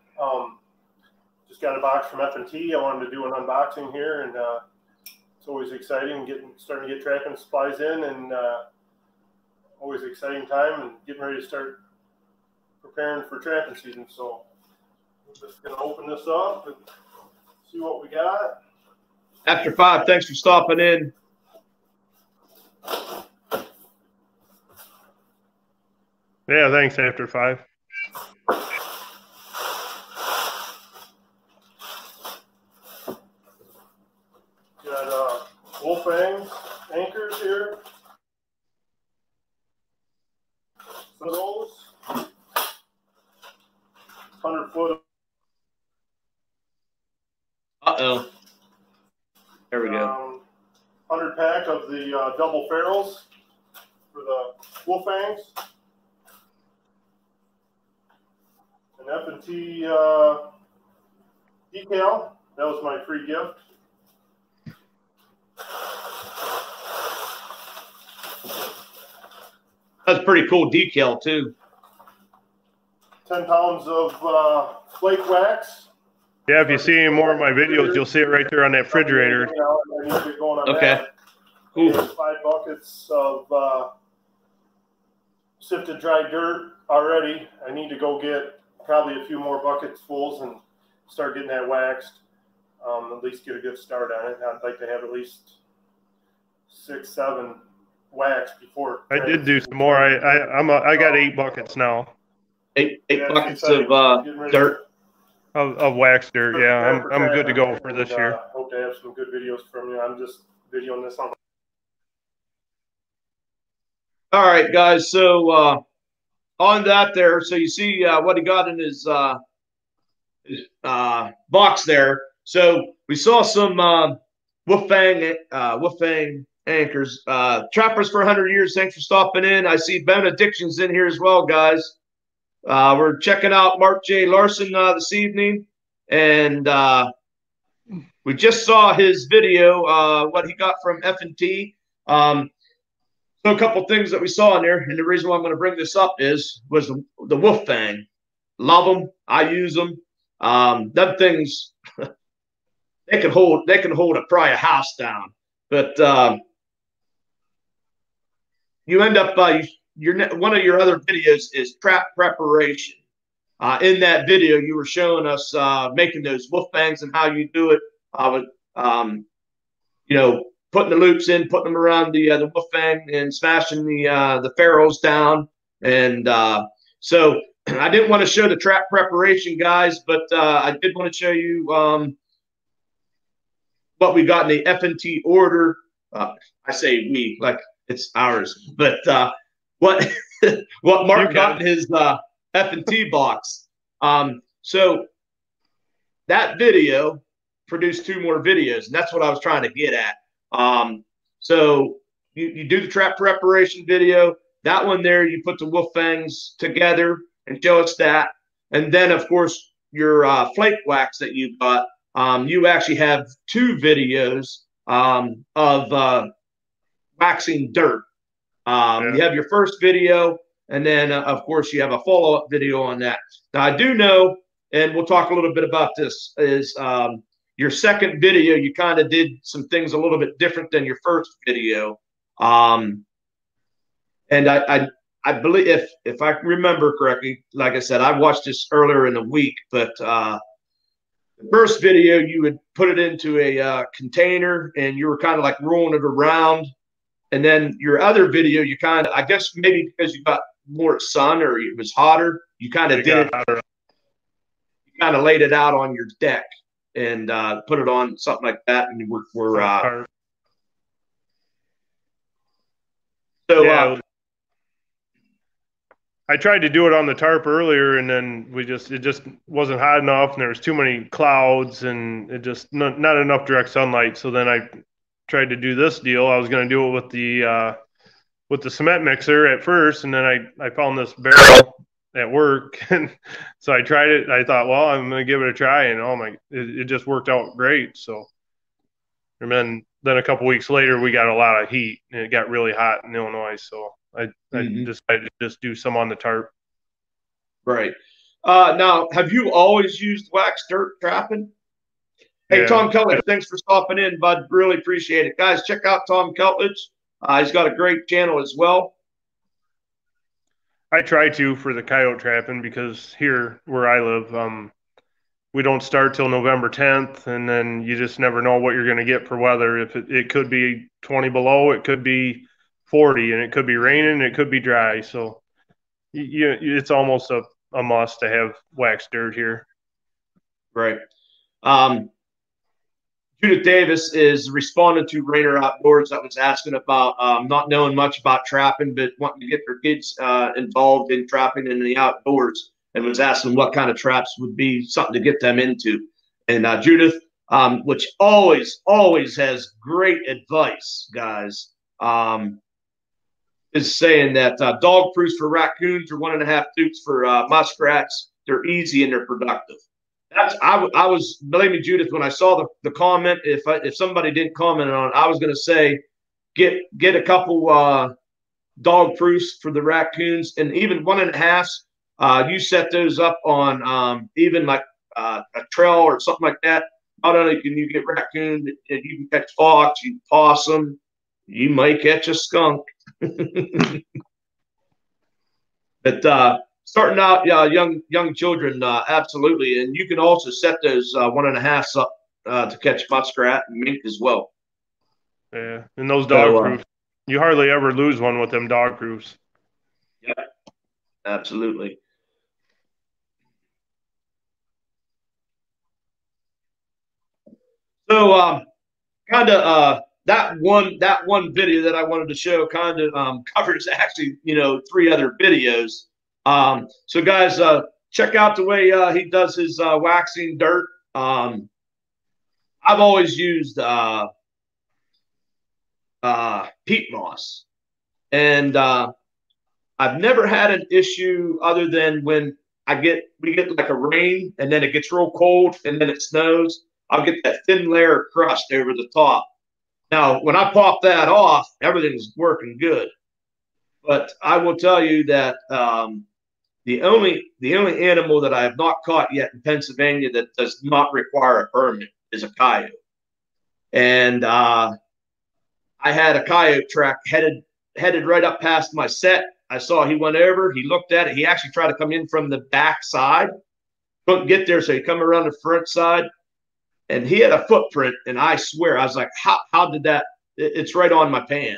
Just got a box from F&T. I wanted to do an unboxing here, and it's always exciting starting to get trapping supplies in, and always exciting time and getting ready to start preparing for trapping season. So we're just going to open this up and see what we got. After 5, thanks for stopping in. Yeah, thanks, After 5. Got wolf fangs anchors here. Some of those. 100-foot. Uh-oh. There we go. 100 pack of the double ferrules for the wolf fangs. An F&T decal. That was my free gift. That's a pretty cool decal too. 10 pounds of flake wax. Yeah, if you see any more of my videos, you'll see it right there on that refrigerator. I need to get going on Okay. that. Cool. There's 5 buckets of sifted dry dirt already. I need to go get probably a few more buckets fulls and start getting that waxed. At least get a good start on it. I'd like to have at least 6, 7 waxed before. I did do some more. I got 8 buckets now. Eight Yeah, buckets exciting. of Getting ready dirt. Of wax dirt, yeah. for I'm good to go for and, this year. Hope to have some good videos from you. I'm just videoing this on. All right, guys. So on that there, so you see what he got in his box there. So we saw some Wolfang anchors. Trappers for 100 years. Thanks for stopping in. I see Benediction's in here as well, guys. We're checking out Mark J. Larson this evening, and we just saw his video, what he got from F&T. So a couple things that we saw in there, and the reason why I'm going to bring this up was the Wolfang. Love them. I use them. Them things, they can hold probably a house down, but you end up one of your other videos is trap preparation. In that video, you were showing us making those Wolfbangs and how you do it. Putting the loops in, putting them around the Wolfbang and smashing the ferrules down. And so I didn't want to show the trap preparation, guys, but I did want to show you what we got in the F&T order. I say we, like it's ours, but what Mark got in his F&T box. So that video produced 2 more videos, and that's what I was trying to get at. So you do the trap preparation video. That one there, you put the Wolfbangs together and show us that. And then, of course, your flake wax that you got. You actually have 2 videos of waxing dirt. You have your first video, and then, of course, you have a follow-up video on that. Now, I do know, and we'll talk a little bit about this, is your second video, you kind of did some things a little bit different than your first video. And I believe, if I remember correctly, like I said, I watched this earlier in the week, but the first video, you would put it into a container, and you were kind of like rolling it around. And then your other video, you kind of, I guess maybe because you got more sun or it was hotter, you kind of did it. You kind of laid it out on your deck and put it on something like that. And I tried to do it on the tarp earlier, and then it just wasn't hot enough, and there was too many clouds, and it just not enough direct sunlight. So then I tried to do this deal. I was going to do it with the cement mixer at first, and then I found this barrel at work, and so I tried it. I thought, well, I'm going to give it a try, and it just worked out great. So, and then a couple weeks later, we got a lot of heat, and it got really hot in Illinois. So I decided to just do some on the tarp. Right. Now, have you always used wax dirt trapping? Hey, yeah. Tom Kelly, thanks for stopping in, bud. Really appreciate it. Guys, check out Tom Keltledge. He's got a great channel as well. I try to for the coyote trapping, because here where I live, we don't start till November 10th, and then you just never know what you're going to get for weather. If it could be 20 below, it could be 40, and it could be raining, it could be dry. So it's almost a must to have wax dirt here. Right. Judith Davis is responding to Rainer Outdoors that was asking about not knowing much about trapping, but wanting to get their kids involved in trapping in the outdoors, and was asking what kind of traps would be something to get them into. And Judith, which always has great advice, guys, is saying that dog proofs for raccoons or 1.5 toots for muskrats. They're easy and they're productive. I was, believe me, Judith, when I saw the comment, if somebody didn't comment on it, I was going to say get a couple dog proofs for the raccoons, and even 1.5s. You set those up on even like a trail or something like that. Not only can you get raccoon, you can catch fox, you possum, you might catch a skunk. But starting out, young children, absolutely, and you can also set those 1.5s up to catch muskrat and mink as well. Yeah, and those dog proofs, you hardly ever lose one with them dog proofs. Yeah, absolutely. So, kind of that one video that I wanted to show kind of covers actually 3 other videos. So guys, check out the way he does his waxing dirt. I've always used peat moss, and I've never had an issue other than when we get like a rain and then it gets real cold and then it snows. I'll get that thin layer of crust over the top. Now, when I pop that off, everything's working good. But I will tell you that the only animal that I have not caught yet in Pennsylvania that does not require a permit is a coyote. And I had a coyote track headed right up past my set. I saw he went over. He looked at it. He actually tried to come in from the back side. Couldn't get there, so he come around the front side. And he had a footprint, and I swear, I was like, how did that? It's right on my pan.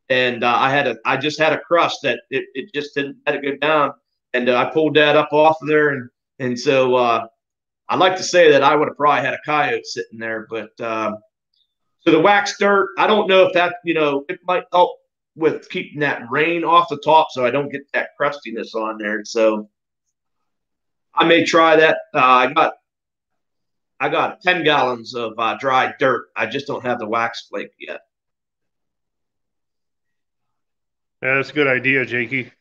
And I just had a crust that it just didn't let it go down. And I pulled that up off of there. And so I'd like to say that I would have probably had a coyote sitting there. But so the wax dirt, I don't know if that, it might help with keeping that rain off the top so I don't get that crustiness on there. So I may try that. I got 10 gallons of dry dirt. I just don't have the wax flake yet. Yeah, that's a good idea, Jakey.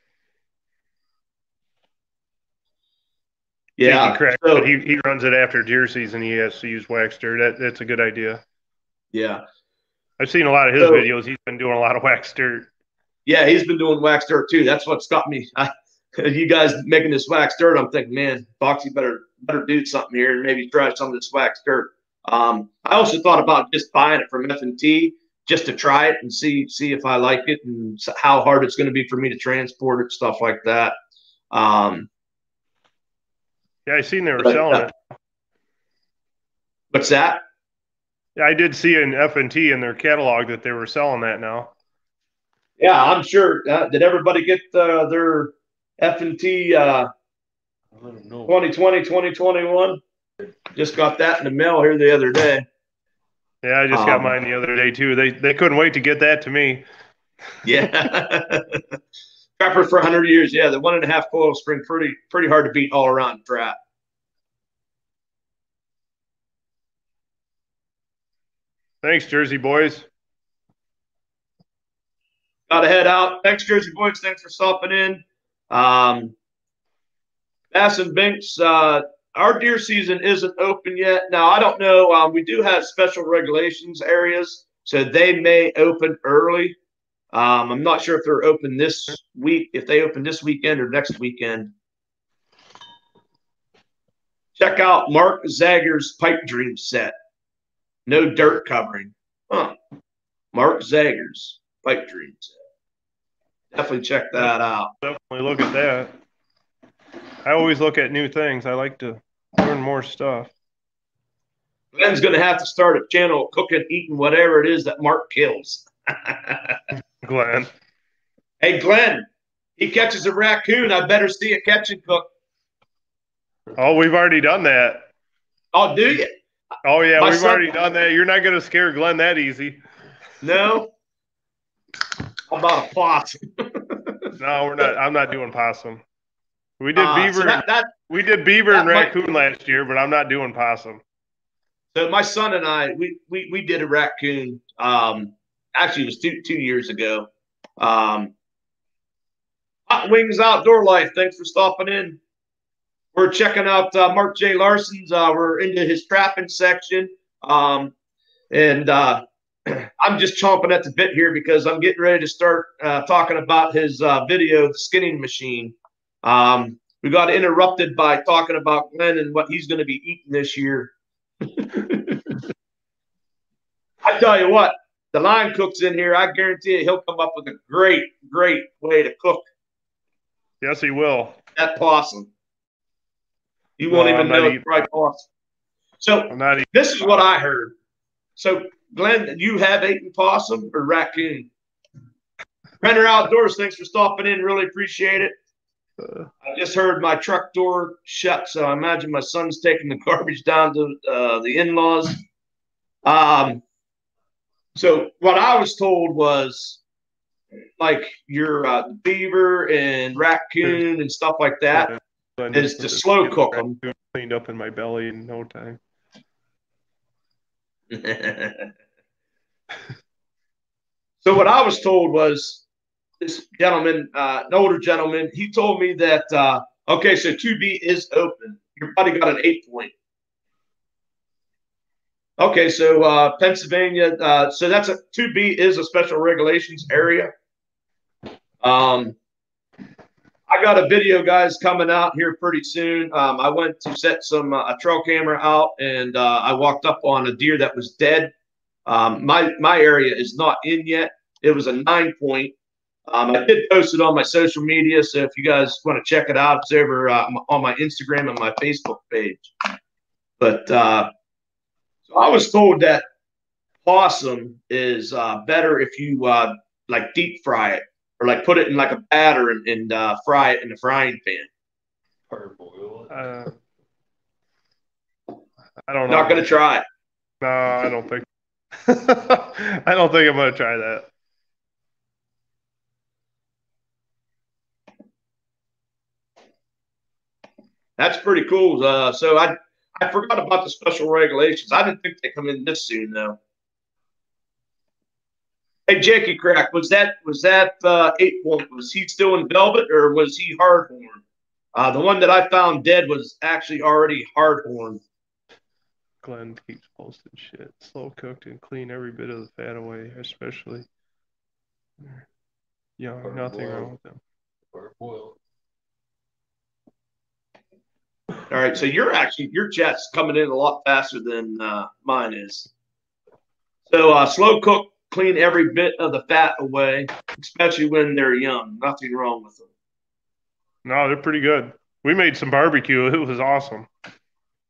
Yeah, Jakey correct, but he runs it after deer season. He has to use wax dirt. That's a good idea. Yeah. I've seen a lot of his videos. He's been doing a lot of wax dirt. Yeah, he's been doing wax dirt too. That's what's got me. You guys making this wax dirt, I'm thinking, man, Foxy better do something here and maybe try some of this wax dirt. I also thought about just buying it from F&T just to try it and see if I like it and how hard it's going to be for me to transport it, stuff like that. Yeah, I seen they were selling it. What's that? Yeah, I did see an F&T in their catalog that they were selling that now. Yeah, I'm sure. Did everybody get their F&T 2020, 2021? Just got that in the mail here the other day. Yeah, I just got mine the other day too. They couldn't wait to get that to me. Yeah. Trapper for 100 years. Yeah, the 1.5 coil spring, pretty hard to beat all around trap. Thanks, Jersey boys. Got to head out. Thanks, Jersey boys. Thanks for stopping in. Bass and Binks, our deer season isn't open yet. Now, I don't know. We do have special regulations areas, so they may open early. I'm not sure if they're open this week, if they open this weekend or next weekend. Check out Mark Zager's Pipe Dream set. No dirt covering. Huh. Mark Zager's Pipe Dream set. Definitely check that out. Definitely look at that. I always look at new things. I like to learn more stuff. Glenn's going to have to start a channel cooking, eating whatever it is that Mark kills. Glenn. Hey, Glenn, he catches a raccoon. I better see it catch and cook. Oh, we've already done that. Oh, do you? Oh, yeah, we've already done that. You're not going to scare Glenn that easy. No? How about a possum? No, we're not. I'm not doing possum. We did beaver. So we did beaver and raccoon last year, but I'm not doing possum. So my son and I, we did a raccoon. Actually, it was two years ago. Hot Wings Outdoor Life. Thanks for stopping in. We're checking out Mark J. Larson's. We're into his trapping section. And I'm just chomping at the bit here because I'm getting ready to start talking about his video, The Skinning Machine. We got interrupted by talking about Glenn and what he's going to be eating this year. I tell you what, the line cook's in here. I guarantee you he'll come up with a great, great way to cook. Yes, he will. That possum. You won't even know it's right possum. So this is what I heard. So, Glenn, you have eaten possum or raccoon? Renner Outdoors, thanks for stopping in. Really appreciate it. I just heard my truck door shut, so I imagine my son's taking the garbage down to the in-laws. So what I was told was like your beaver and raccoon and stuff like that is to slow cook them. Cleaned up in my belly in no time. So what I was told was this gentleman, an older gentleman, he told me that, okay, so 2B is open. Your buddy got an 8-point. Okay, so Pennsylvania, so that's a 2B is a special regulations area. I got a video, guys, coming out here pretty soon. I went to set a trail camera out, and I walked up on a deer that was dead. My area is not in yet. It was a 9-point. I did post it on my social media, so if you guys want to check it out, it's over on my Instagram and my Facebook page. But so I was told that possum is better if you like deep fry it or like put it in like a batter and fry it in the frying pan. Parboil it. I don't know. Not going to try it. No, I don't think. I don't think I'm going to try that. That's pretty cool. So I forgot about the special regulations. I didn't think they come in this soon, though. Hey, Jakey Crack, was that 8-point? Was he still in velvet or was he hardhorn? The one that I found dead was actually already hardhorn. Glenn keeps posting shit. Slow cooked and clean every bit of the fat away, especially young. Nothing wrong with them. Parboil. All right, so your chat's coming in a lot faster than mine is. So slow cook, clean every bit of the fat away, especially when they're young. Nothing wrong with them. No, they're pretty good. We made some barbecue. It was awesome.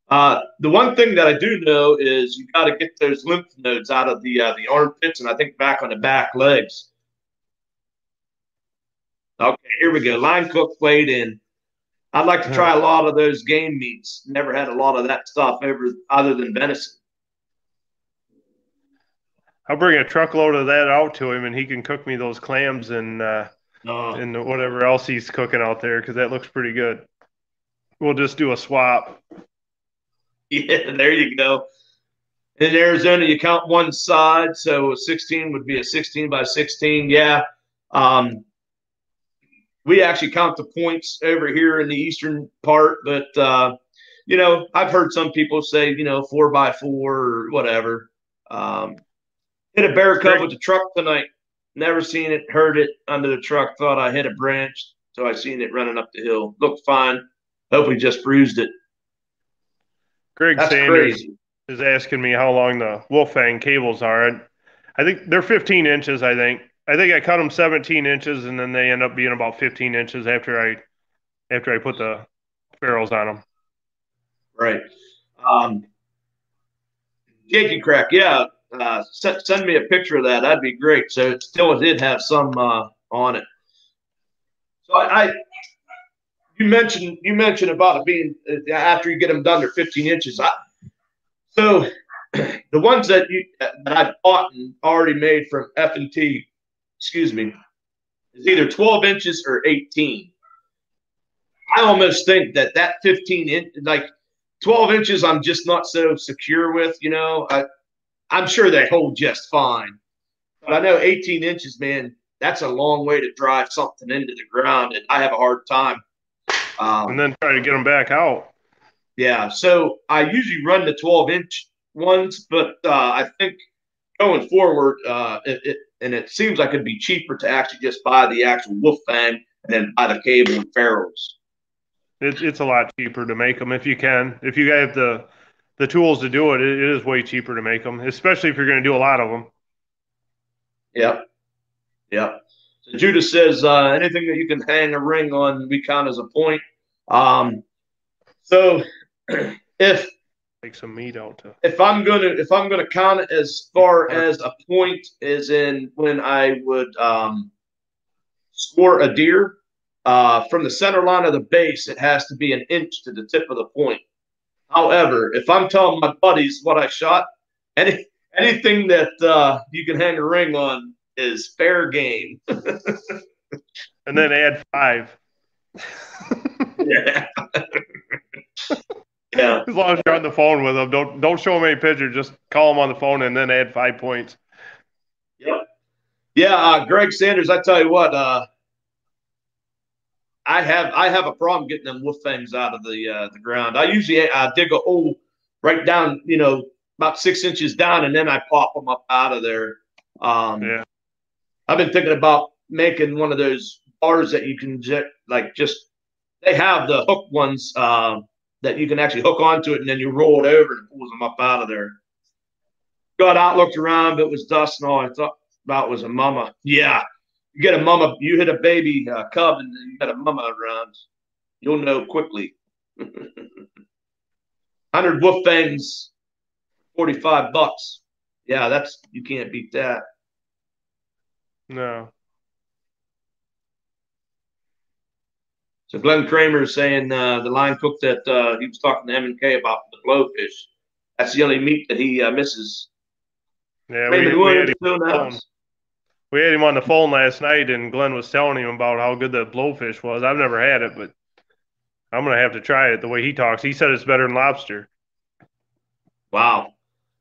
The one thing that I do know is you got to get those lymph nodes out of the armpits and I think back on the back legs. Okay, here we go. Line cook weighed in. I'd like to try a lot of those game meats. Never had a lot of that stuff other than venison. I'll bring a truckload of that out to him, and he can cook me those clams and whatever else he's cooking out there, because that looks pretty good. We'll just do a swap. Yeah, there you go. In Arizona, you count one side, so a 16 would be a 16 by 16. Yeah. We actually count the points over here in the eastern part, but, I've heard some people say, 4 by 4 or whatever. Hit a bear cub with the truck tonight. Never seen it, heard it under the truck. Thought I hit a branch, so I seen it running up the hill. Looked fine. Hope we just bruised it. Greg That's Sanders crazy. is asking me how long the Wolfang cables are. I think they're 15 inches, I think. I cut them 17 inches, and then they end up being about 15 inches after I put the ferrules on them. Right. Jakey Crack, yeah. Send me a picture of that. That'd be great. So it still did have some on it. So you mentioned about it being after you get them done, they're 15 inches. So the ones that I bought and already made from F&T, excuse me, is either 12 inches or 18. I almost think that 15 inch, like 12 inches, I'm just not so secure with. I'm sure they hold just fine, but I know 18 inches, man, that's a long way to drive something into the ground, and I have a hard time. And then try to get them back out. Yeah, so I usually run the 12-inch ones, but I think going forward, and it seems like it'd be cheaper to actually just buy the actual wolf fang and then buy the cable and ferrules. It's a lot cheaper to make them if you can. If you have the tools to do it, it is way cheaper to make them, especially if you're going to do a lot of them. Yep. Yep. So Judah says anything that you can hang a ring on, we count as a point. So if Take some meat out to. if I'm gonna count it as far as a point, as in when I would score a deer, from the center line of the base, it has to be an inch to the tip of the point. However, if I'm telling my buddies what I shot, anything that you can hang a ring on is fair game. And then add 5. Yeah. Yeah. As long as you're on the phone with them, don't show them any pictures. Just call them on the phone and then add 5 points. Yep. Yeah, Greg Sanders. I tell you what, I have a problem getting them wolf fangs out of the ground. I usually dig a hole right down, about 6 inches down, and then I pop them up out of there. Yeah. I've been thinking about making one of those bars that you can they have the hook ones that you can actually hook onto it, and then you roll it over and it pulls them up out of there. Got out, looked around, but it was dust and all I thought about was a mama. Yeah. You get a mama, you hit a baby cub, and you got a mama around. You'll know quickly. 100 wolf fangs, $45. Yeah, you can't beat that. No. So Glenn Kramer is saying the line cook that he was talking to M&K about the blowfish. That's the only meat that he misses. Yeah, We had him on the phone last night, and Glenn was telling him about how good that blowfish was. I've never had it, but I'm going to have to try it the way he talks. He said it's better than lobster. Wow.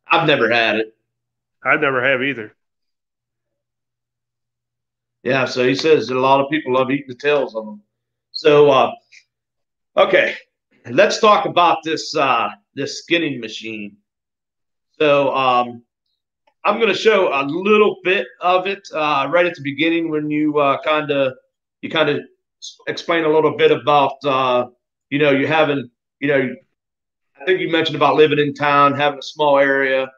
I've never had it. I've never have either. Yeah, so he says that a lot of people love eating the tails of them. So, okay, let's talk about this skinning machine. So, I'm going to show a little bit of it right at the beginning when you kind of explain a little bit about you having I think you mentioned about living in town, having a small area.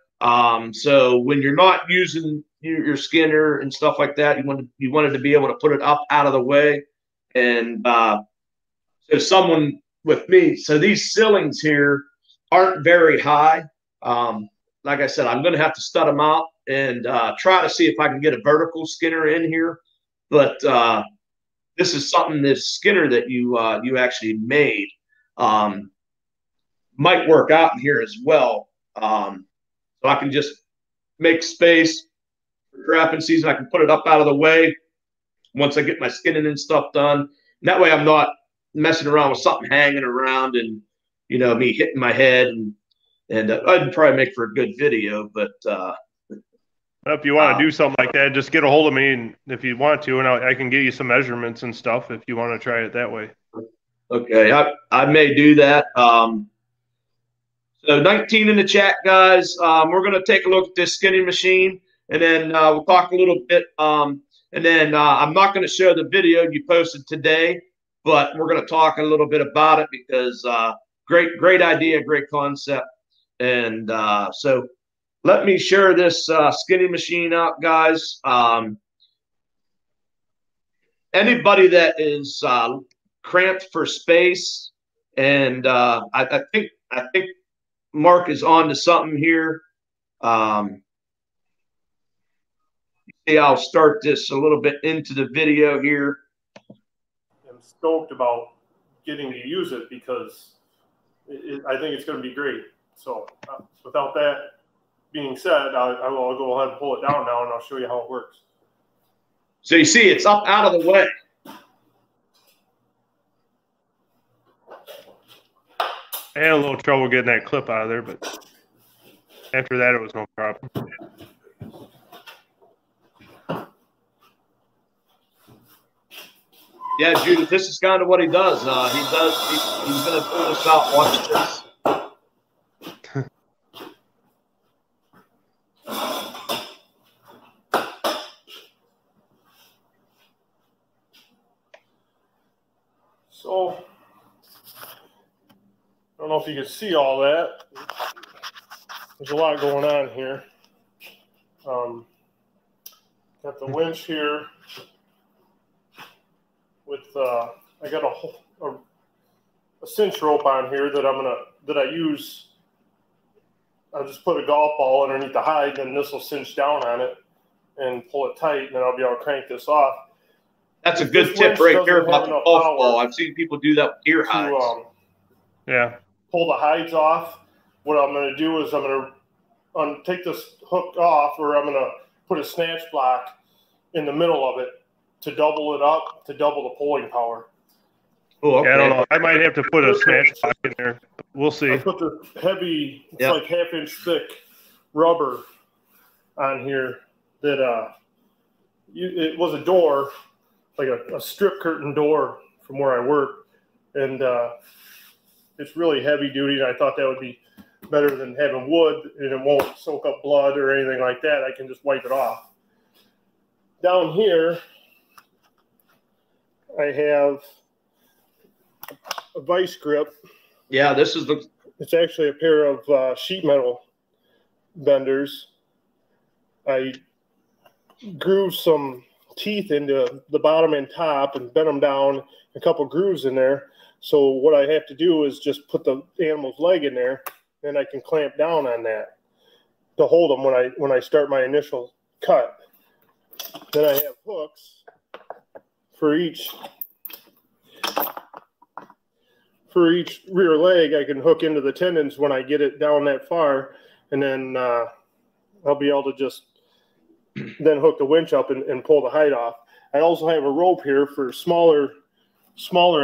So when you're not using your skinner and stuff like that, you wanted to be able to put it up out of the way. And so someone with me, so these ceilings here aren't very high. Like I said, I'm going to have to stud them out and try to see if I can get a vertical skinner in here. But this is something, this skinner that you actually made might work out in here as well. So I can just make space for trapping season. I can put it up out of the way once I get my skinning and stuff done. And that way I'm not messing around with something hanging around and, me hitting my head. And I'd probably make for a good video, but if you want to do something like that, just get a hold of me, and if you want to, and I can get you some measurements and stuff if you want to try it that way. Okay, I may do that. So 19 in the chat, guys. We're going to take a look at this skinning machine, and then we'll talk a little bit. And then I'm not going to show the video you posted today, but we're going to talk a little bit about it because great idea, great concept. And so let me share this skinning machine out, guys. Anybody that is cramped for space, and I think Mark is on to something here. See, I'll start this a little bit into the video here. I'm stoked about getting to use it because I think it's going to be great. So without that being said, I will go ahead and pull it down now, and I'll show you how it works. So you see, it's up out of the way. I had a little trouble getting that clip out of there, but after that, it was no problem. Yeah, Judith, this is kind of what he does. He's going to pull this out. Watch this. So, I don't know if you can see all that. There's a lot going on here. Got the winch here with I got a cinch rope on here that I use. I'll just put a golf ball underneath the hide, and this will cinch down on it and pull it tight, and then I'll be able to crank this off. That's a good tip right there about the golf ball. I've seen people do that with deer hides. Yeah. Pull the hides off. What I'm going to do is I'm going to take this hook off, or I'm going to put a snatch block in the middle of it to double it up, to double the pulling power. Oh, okay. Yeah, I don't know. I might have to put a snatch block in there. We'll see. I put the heavy, it's like half-inch thick rubber on here that it was a door, like a strip curtain door from where I work, and it's really heavy duty, and I thought that would be better than having wood, and it won't soak up blood or anything like that. I can just wipe it off. Down here, I have a vice grip. Yeah, this is the. It's actually a pair of sheet metal benders. I groove some teeth into the bottom and top and bend them down, a couple grooves in there. So what I have to do is just put the animal's leg in there, and I can clamp down on that to hold them when I start my initial cut. Then I have hooks for each rear leg. I can hook into the tendons when I get it down that far, and then I'll be able to just then hook the winch up and pull the hide off. I also have a rope here for smaller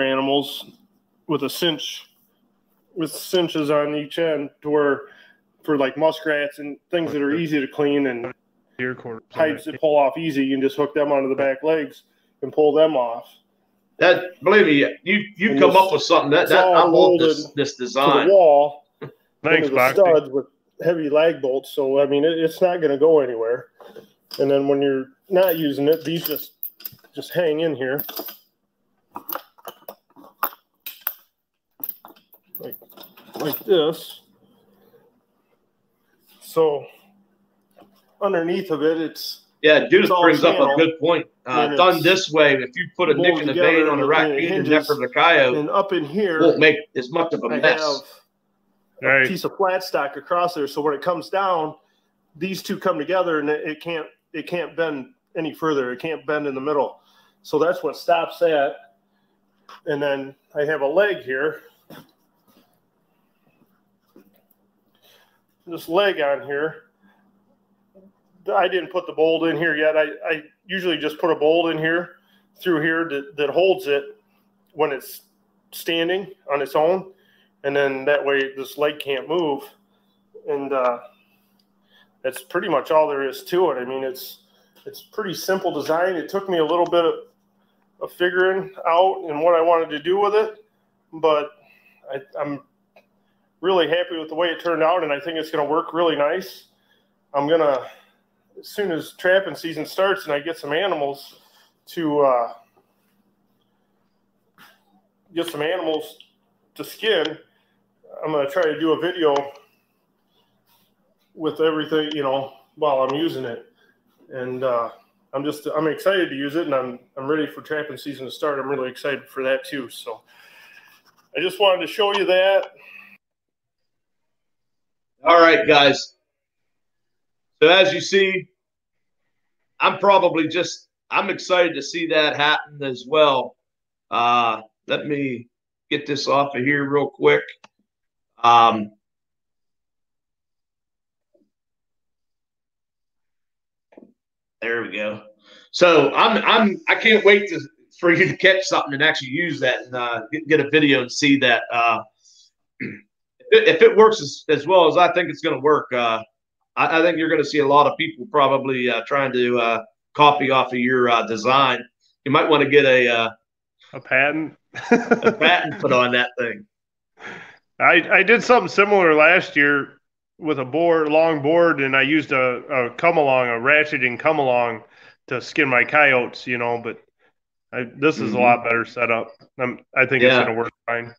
animals with a cinch, with cinches on each end, to where for like muskrats and things that are easy to clean and hides that pull off easy, you can just hook them onto the back legs and pull them off. That, believe me, you come up with something that I love this design. To the wall. Thanks, the studs with heavy lag bolts, so I mean it's not going to go anywhere. And then when you're not using it, these just hang in here, like this. So underneath of it, it's Judith brings up a good point. Done this way, if you put a nick in the vein on a raccoon and neck of the coyote, and up in here, won't make as much of a mess. A piece of flat stock across there, so when it comes down, these two come together, and it can't bend any further. It can't bend in the middle, so that's what stops that. And then I have a leg here. This leg on here, I didn't put the bolt in here yet. I usually just put a bolt in here, through here, that holds it when it's standing on its own, and then that way this leg can't move. And that's pretty much all there is to it. I mean, it's pretty simple design. It took me a little bit of figuring out and what I wanted to do with it, but I'm really happy with the way it turned out, and I think it's going to work really nice. I'm going to, as soon as trapping season starts and I get some animals to skin, I'm going to try to do a video with everything, while I'm using it. And I'm excited to use it, and I'm ready for trapping season to start. I'm really excited for that too. So I just wanted to show you that. All right, guys. So as you see, I'm excited to see that happen as well. Let me get this off of here real quick. There we go. So I can't wait for you to catch something and actually use that and get a video and see that. If it works as well as I think it's going to work, I think you're going to see a lot of people probably trying to copy off of your design. You might want to get a patent. A patent put on that thing. I did something similar last year with a long board, and I used a come along, a ratcheting come along to skin my coyotes, but This is a lot better setup. I think it's going to work fine.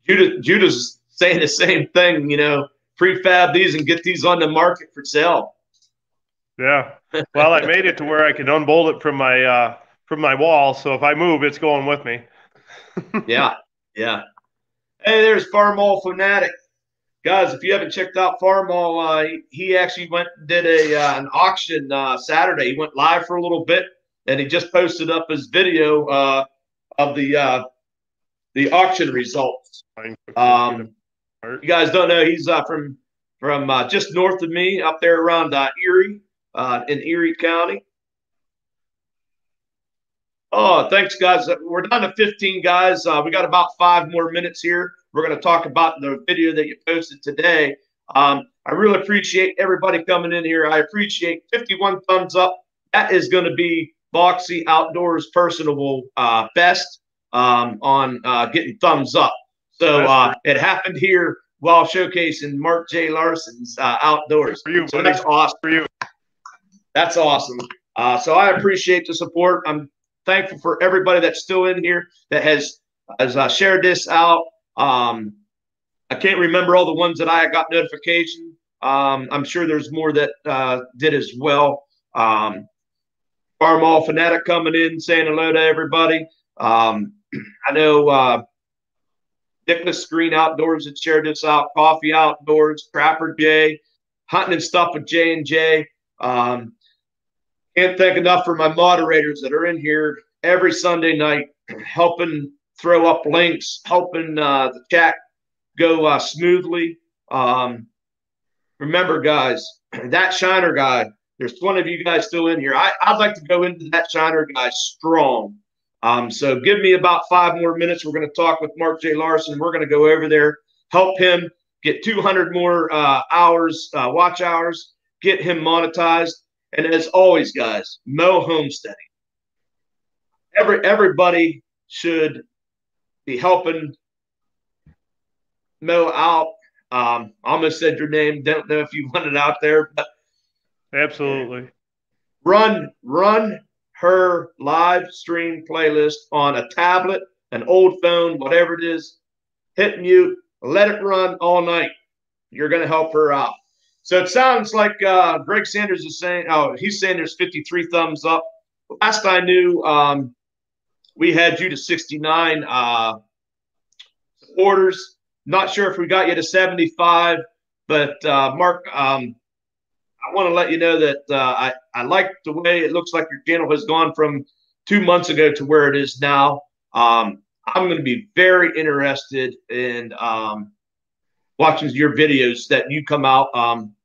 Judah's saying the same thing, you know, prefab these and get these on the market for sale. Yeah. Well, I made it to where I can unbolt it from my wall, so if I move, it's going with me. Yeah. Hey, there's Farmall Fanatic. Guys, if you haven't checked out Farmall, he actually went and did an auction Saturday. He went live for a little bit, and he just posted up his video of the auction results. You guys don't know, he's from just north of me, up there around Erie, in Erie County. Oh, thanks, guys. We're down to 15 guys. We got about 5 more minutes here. We're going to talk about the video that you posted today. I really appreciate everybody coming in here. I appreciate 51 thumbs up. That is going to be Boxy Outdoors personable best on getting thumbs up. So it happened here while showcasing Mark J. Larson's outdoors. For you, so buddy. that's awesome. For you. That's awesome. So I appreciate the support. I'm thankful for everybody that's still in here that has shared this out. I can't remember all the ones that I got notification. I'm sure there's more that did as well. Farmall Fanatic coming in saying hello to everybody. I know Nicholas Green Outdoors had shared this out. Coffee Outdoors, Trapper J, Hunting and Stuff with J&J. Can't thank enough for my moderators that are in here every Sunday night helping throw up links, helping the chat go smoothly. Remember, guys, that Shiner guy, there's one of you guys still in here. I'd like to go into that Shiner guy strong. So give me about 5 more minutes. We're going to talk with Mark J. Larson. We're going to go over there, help him get 200 more hours, watch hours, get him monetized. And as always, guys, mow homesteading. Everybody should be helping mow out. Almost said your name. Don't know if you want it out there, but absolutely. Run her live stream playlist on a tablet, an old phone, whatever it is. Hit mute, let it run all night. You're going to help her out. So it sounds like Greg Sanders is saying, he's saying there's 53 thumbs up. Last I knew, we had you to 69 supporters. Not sure if we got you to 75, but Mark, I want to let you know that I like the way it looks like your channel has gone from 2 months ago to where it is now. I'm going to be very interested in watching your videos that you come out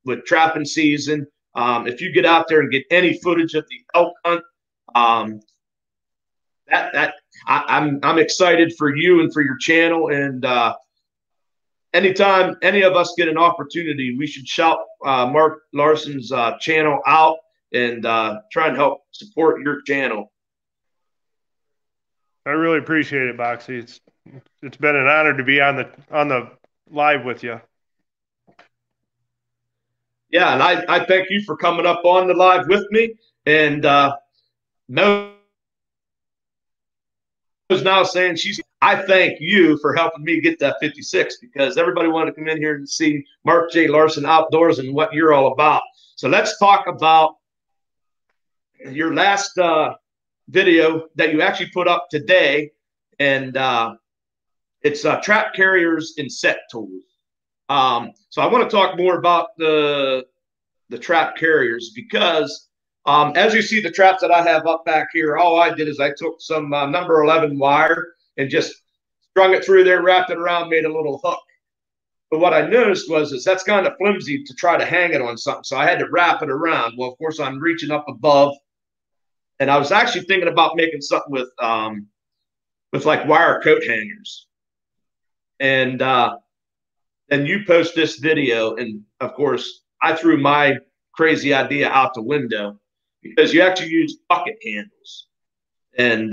with trapping season. If you get out there and get any footage of the elk hunt, I'm excited for you and for your channel. And anytime any of us get an opportunity, we should shout Mark Larson's channel out and try and help support your channel. I really appreciate it, Boxy. It's been an honor to be on the live with you. Yeah, and I thank you for coming up on the live with me. And Mo is now saying I thank you for helping me get that 56 because everybody wanted to come in here and see Mark J. Larson Outdoors and what you're all about. So let's talk about your last video that you actually put up today, and it's trap carriers and set tools. So I want to talk more about the trap carriers because as you see the traps that I have up back here, all I did is I took some number 11 wire and just strung it through there, wrapped it around, made a little hook. But what I noticed was that's kind of flimsy to try to hang it on something. So I had to wrap it around. Well, of course, I'm reaching up above. And I was actually thinking about making something with like wire coat hangers. And then you post this video. And of course, I threw my crazy idea out the window because you actually use bucket handles. And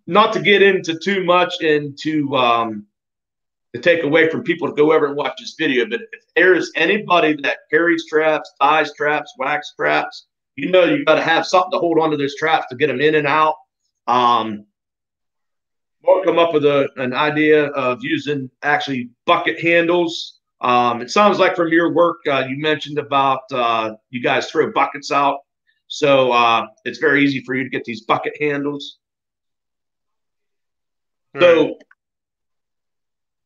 not to get into too much and to take away from people to go over and watch this video, but if there is anybody that carries traps, ties traps, wax traps, you know you got to have something to hold onto those traps to get them in and out. Mark come up with an idea of using actually bucket handles. It sounds like from your work you mentioned about you guys throw buckets out, so it's very easy for you to get these bucket handles. Right. So,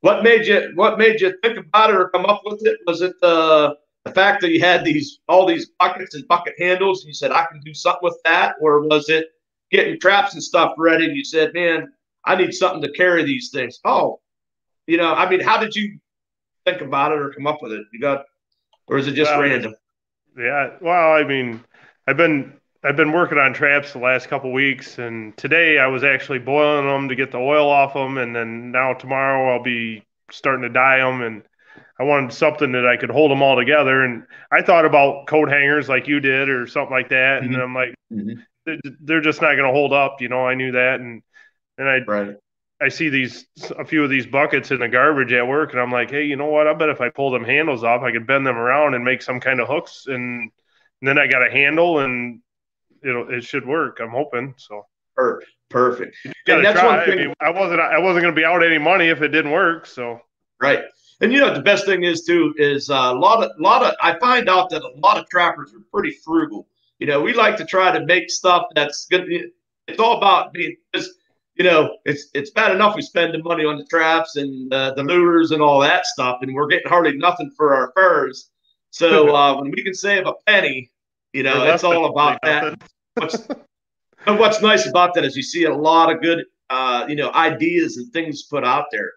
what made you think about it or come up with it? Was it the fact that you had all these buckets and bucket handles, and you said I can do something with that, or was it getting traps and stuff ready, and you said, man, I need something to carry these things? Oh, I mean, how did you think about it or come up with it? Or is it just random? Yeah. Well, I mean, I've been working on traps the last couple weeks, and today I was actually boiling them to get the oil off them, and then now tomorrow I'll be starting to dye them, and I wanted something that I could hold them all together. And I thought about coat hangers like you did or something like that, and I'm like, they're just not going to hold up, I knew that, and I see a few of these buckets in the garbage at work, and I'm like, hey, you know what? I bet if I pull them handles off, I could bend them around and make some kind of hooks, and then I got a handle, and it should work. I'm hoping so. Perfect. And that's try. One thing. I mean, I wasn't going to be out any money if it didn't work. So right. And the best thing is too is a lot of I find out that a lot of trappers are pretty frugal. We like to try to make stuff that's good. It's all about being. It's bad enough we spend the money on the traps and the lures and all that stuff, and we're getting hardly nothing for our furs. So when we can save a penny, it's all about that. What's nice about that is you see a lot of good, ideas and things put out there.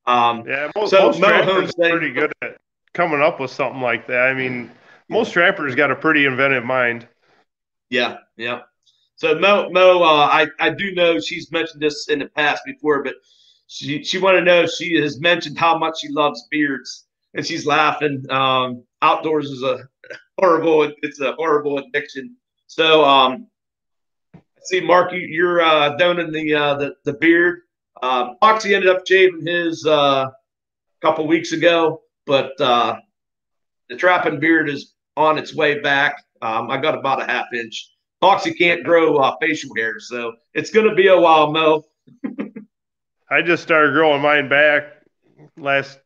Most trappers are pretty good at coming up with something like that. I mean, most trappers got a pretty inventive mind. Yeah. So Mo, I do know she's mentioned this in the past before, but she wanted to know, she has mentioned how much she loves beards, and she's laughing. Outdoors is a horrible addiction. So I see, Mark, you're donating the beard. Foxy ended up shaving his a couple weeks ago, but the trapping beard is on its way back. I got about a half inch. Foxy can't grow facial hair, so it's going to be a while, Mo. I just started growing mine back last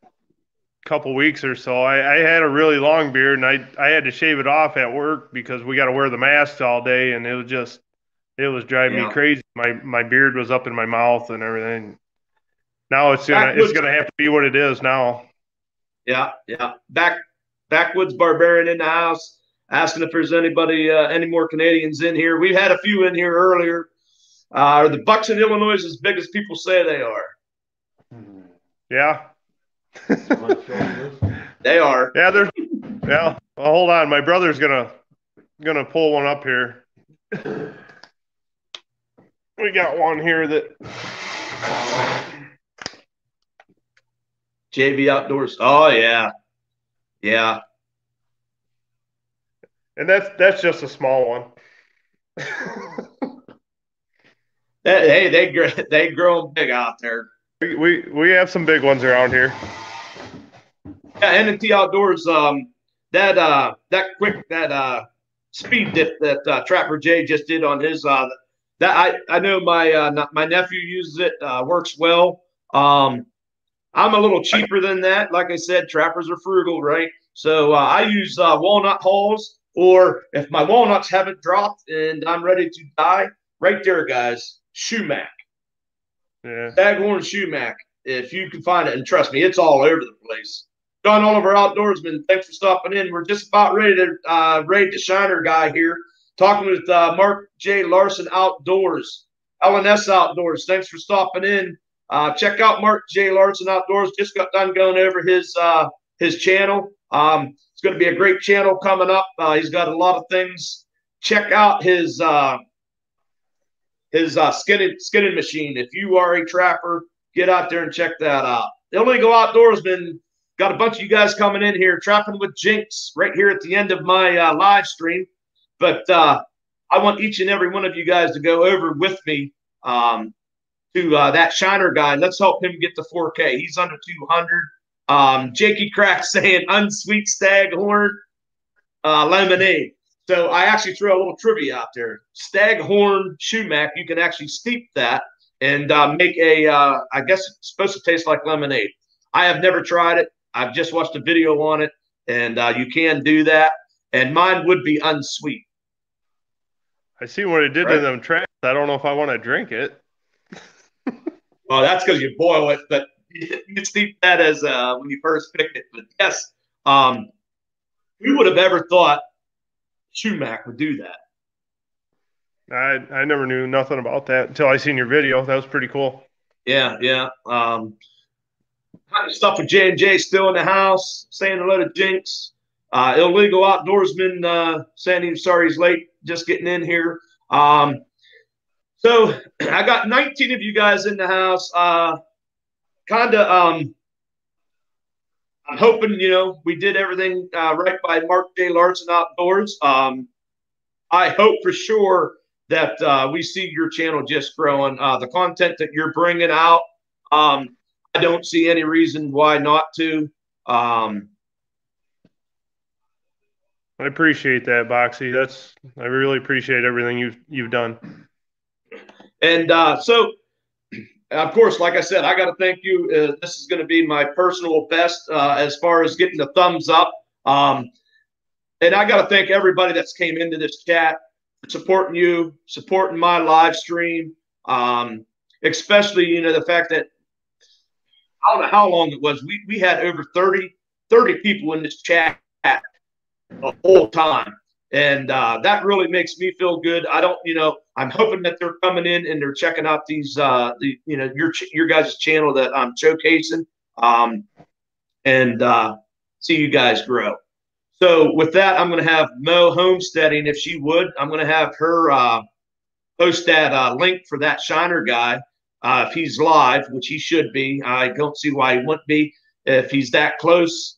couple weeks or so. I had a really long beard, and I had to shave it off at work because we got to wear the masks all day, and it was driving me crazy. My beard was up in my mouth and everything. Now it's gonna have to be what it is now. Yeah. Backwoods Barbarian in the house, asking if there's anybody, any more Canadians in here. We've had a few in here earlier. Are the Bucks in Illinois as big as people say they are? Yeah. They are. Yeah, well, hold on. My brother's gonna pull one up here. We got one here that JV Outdoors. Oh yeah. And that's just a small one. Hey, they grow big out there. We have some big ones around here. Yeah, N&T Outdoors. That speed dip that Trapper Jay just did on his. That I know my nephew uses it. Works well. I'm a little cheaper than that. Like I said, trappers are frugal, right? So I use walnut hulls. Or if my walnuts haven't dropped and I'm ready to die, right there, guys, Shumac. Yeah. Staghorn Shumac. If you can find it, and trust me, it's all over the place. John Oliver Outdoorsman, thanks for stopping in. We're just about ready to raid the Shiner guy here. Talking with Mark J. Larson Outdoors, LNS Outdoors. Thanks for stopping in. Check out Mark J. Larson Outdoors. Just got done going over his channel. It's going to be a great channel coming up. He's got a lot of things. Check out his skinning machine. If you are a trapper, get out there and check that out. Illegal Outdoorsman, got a bunch of you guys coming in here, trapping with Jinx right here at the end of my live stream. But I want each and every one of you guys to go over with me to that Shiner guy. Let's help him get to 4K. He's under 200. Jakey Crack saying unsweet staghorn lemonade. So I actually threw a little trivia out there. Staghorn sumac, you can actually steep that and make I guess it's supposed to taste like lemonade. I have never tried it. I've just watched a video on it, and you can do that. And mine would be unsweet. I see what it did Right. to them tracks. I don't know if I want to drink it. Well, that's because you boil it, but you steep that as when you first pick it. But yes, who would have ever thought sumac would do that? I never knew nothing about that until I seen your video. That was pretty cool. Yeah, yeah. Stuff with J&J still in the house, saying hello to Jinx. Illegal outdoorsman saying he's sorry he's late, just getting in here. So I got 19 of you guys in the house. I'm hoping, we did everything right by Mark J. Larson Outdoors. I hope for sure that we see your channel just growing. The content that you're bringing out, I don't see any reason why not to. I appreciate that, Boxy. I really appreciate everything you've done. And so, of course, like I said, I got to thank you. This is going to be my personal best as far as getting the thumbs up. And I got to thank everybody that's came into this chat, supporting you, supporting my live stream, especially, the fact that I don't know how long it was. We had over 30 people in this chat the whole time. And that really makes me feel good. I'm hoping that they're coming in and they're checking out these, your guys' channel that I'm showcasing, and see you guys grow. So with that, I'm going to have Mo Homesteading, if she would. I'm going to have her post that link for that Shiner guy if he's live, which he should be. I don't see why he wouldn't be if he's that close.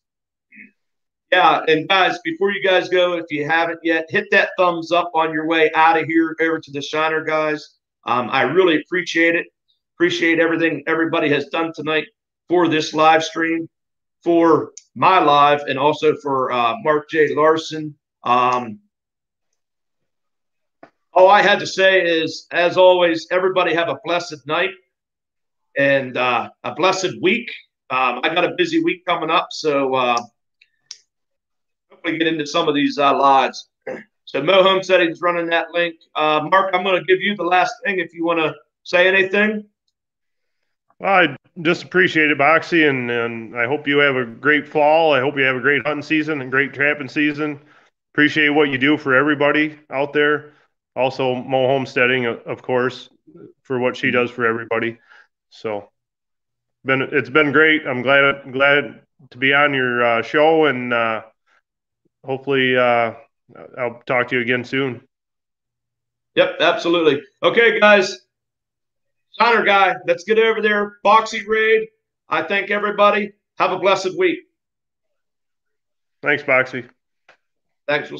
Yeah, and guys, before you guys go, if you haven't yet, hit that thumbs up on your way out of here over to the Shiner guys. I really appreciate it. Appreciate everything everybody has done tonight for this live stream, for my live, and also for Mark J. Larson. All I had to say is, as always, everybody have a blessed night and a blessed week. I got a busy week coming up, so hopefully get into some of these lives. So Mo Homesteading is running that link. Mark, I'm going to give you the last thing if you want to say anything. Well, I just appreciate it, Boxy, and I hope you have a great fall. I hope you have a great hunting season and great trapping season. Appreciate what you do for everybody out there. Also, Mo Homesteading, of course, for what she does for everybody. So, it's been great. I'm glad to be on your show, and hopefully I'll talk to you again soon. Yep, absolutely. Okay, guys. Shiner guy, let's get over there. Boxy Raid. I thank everybody. Have a blessed week. Thanks, Boxy. Thanks. We'll see.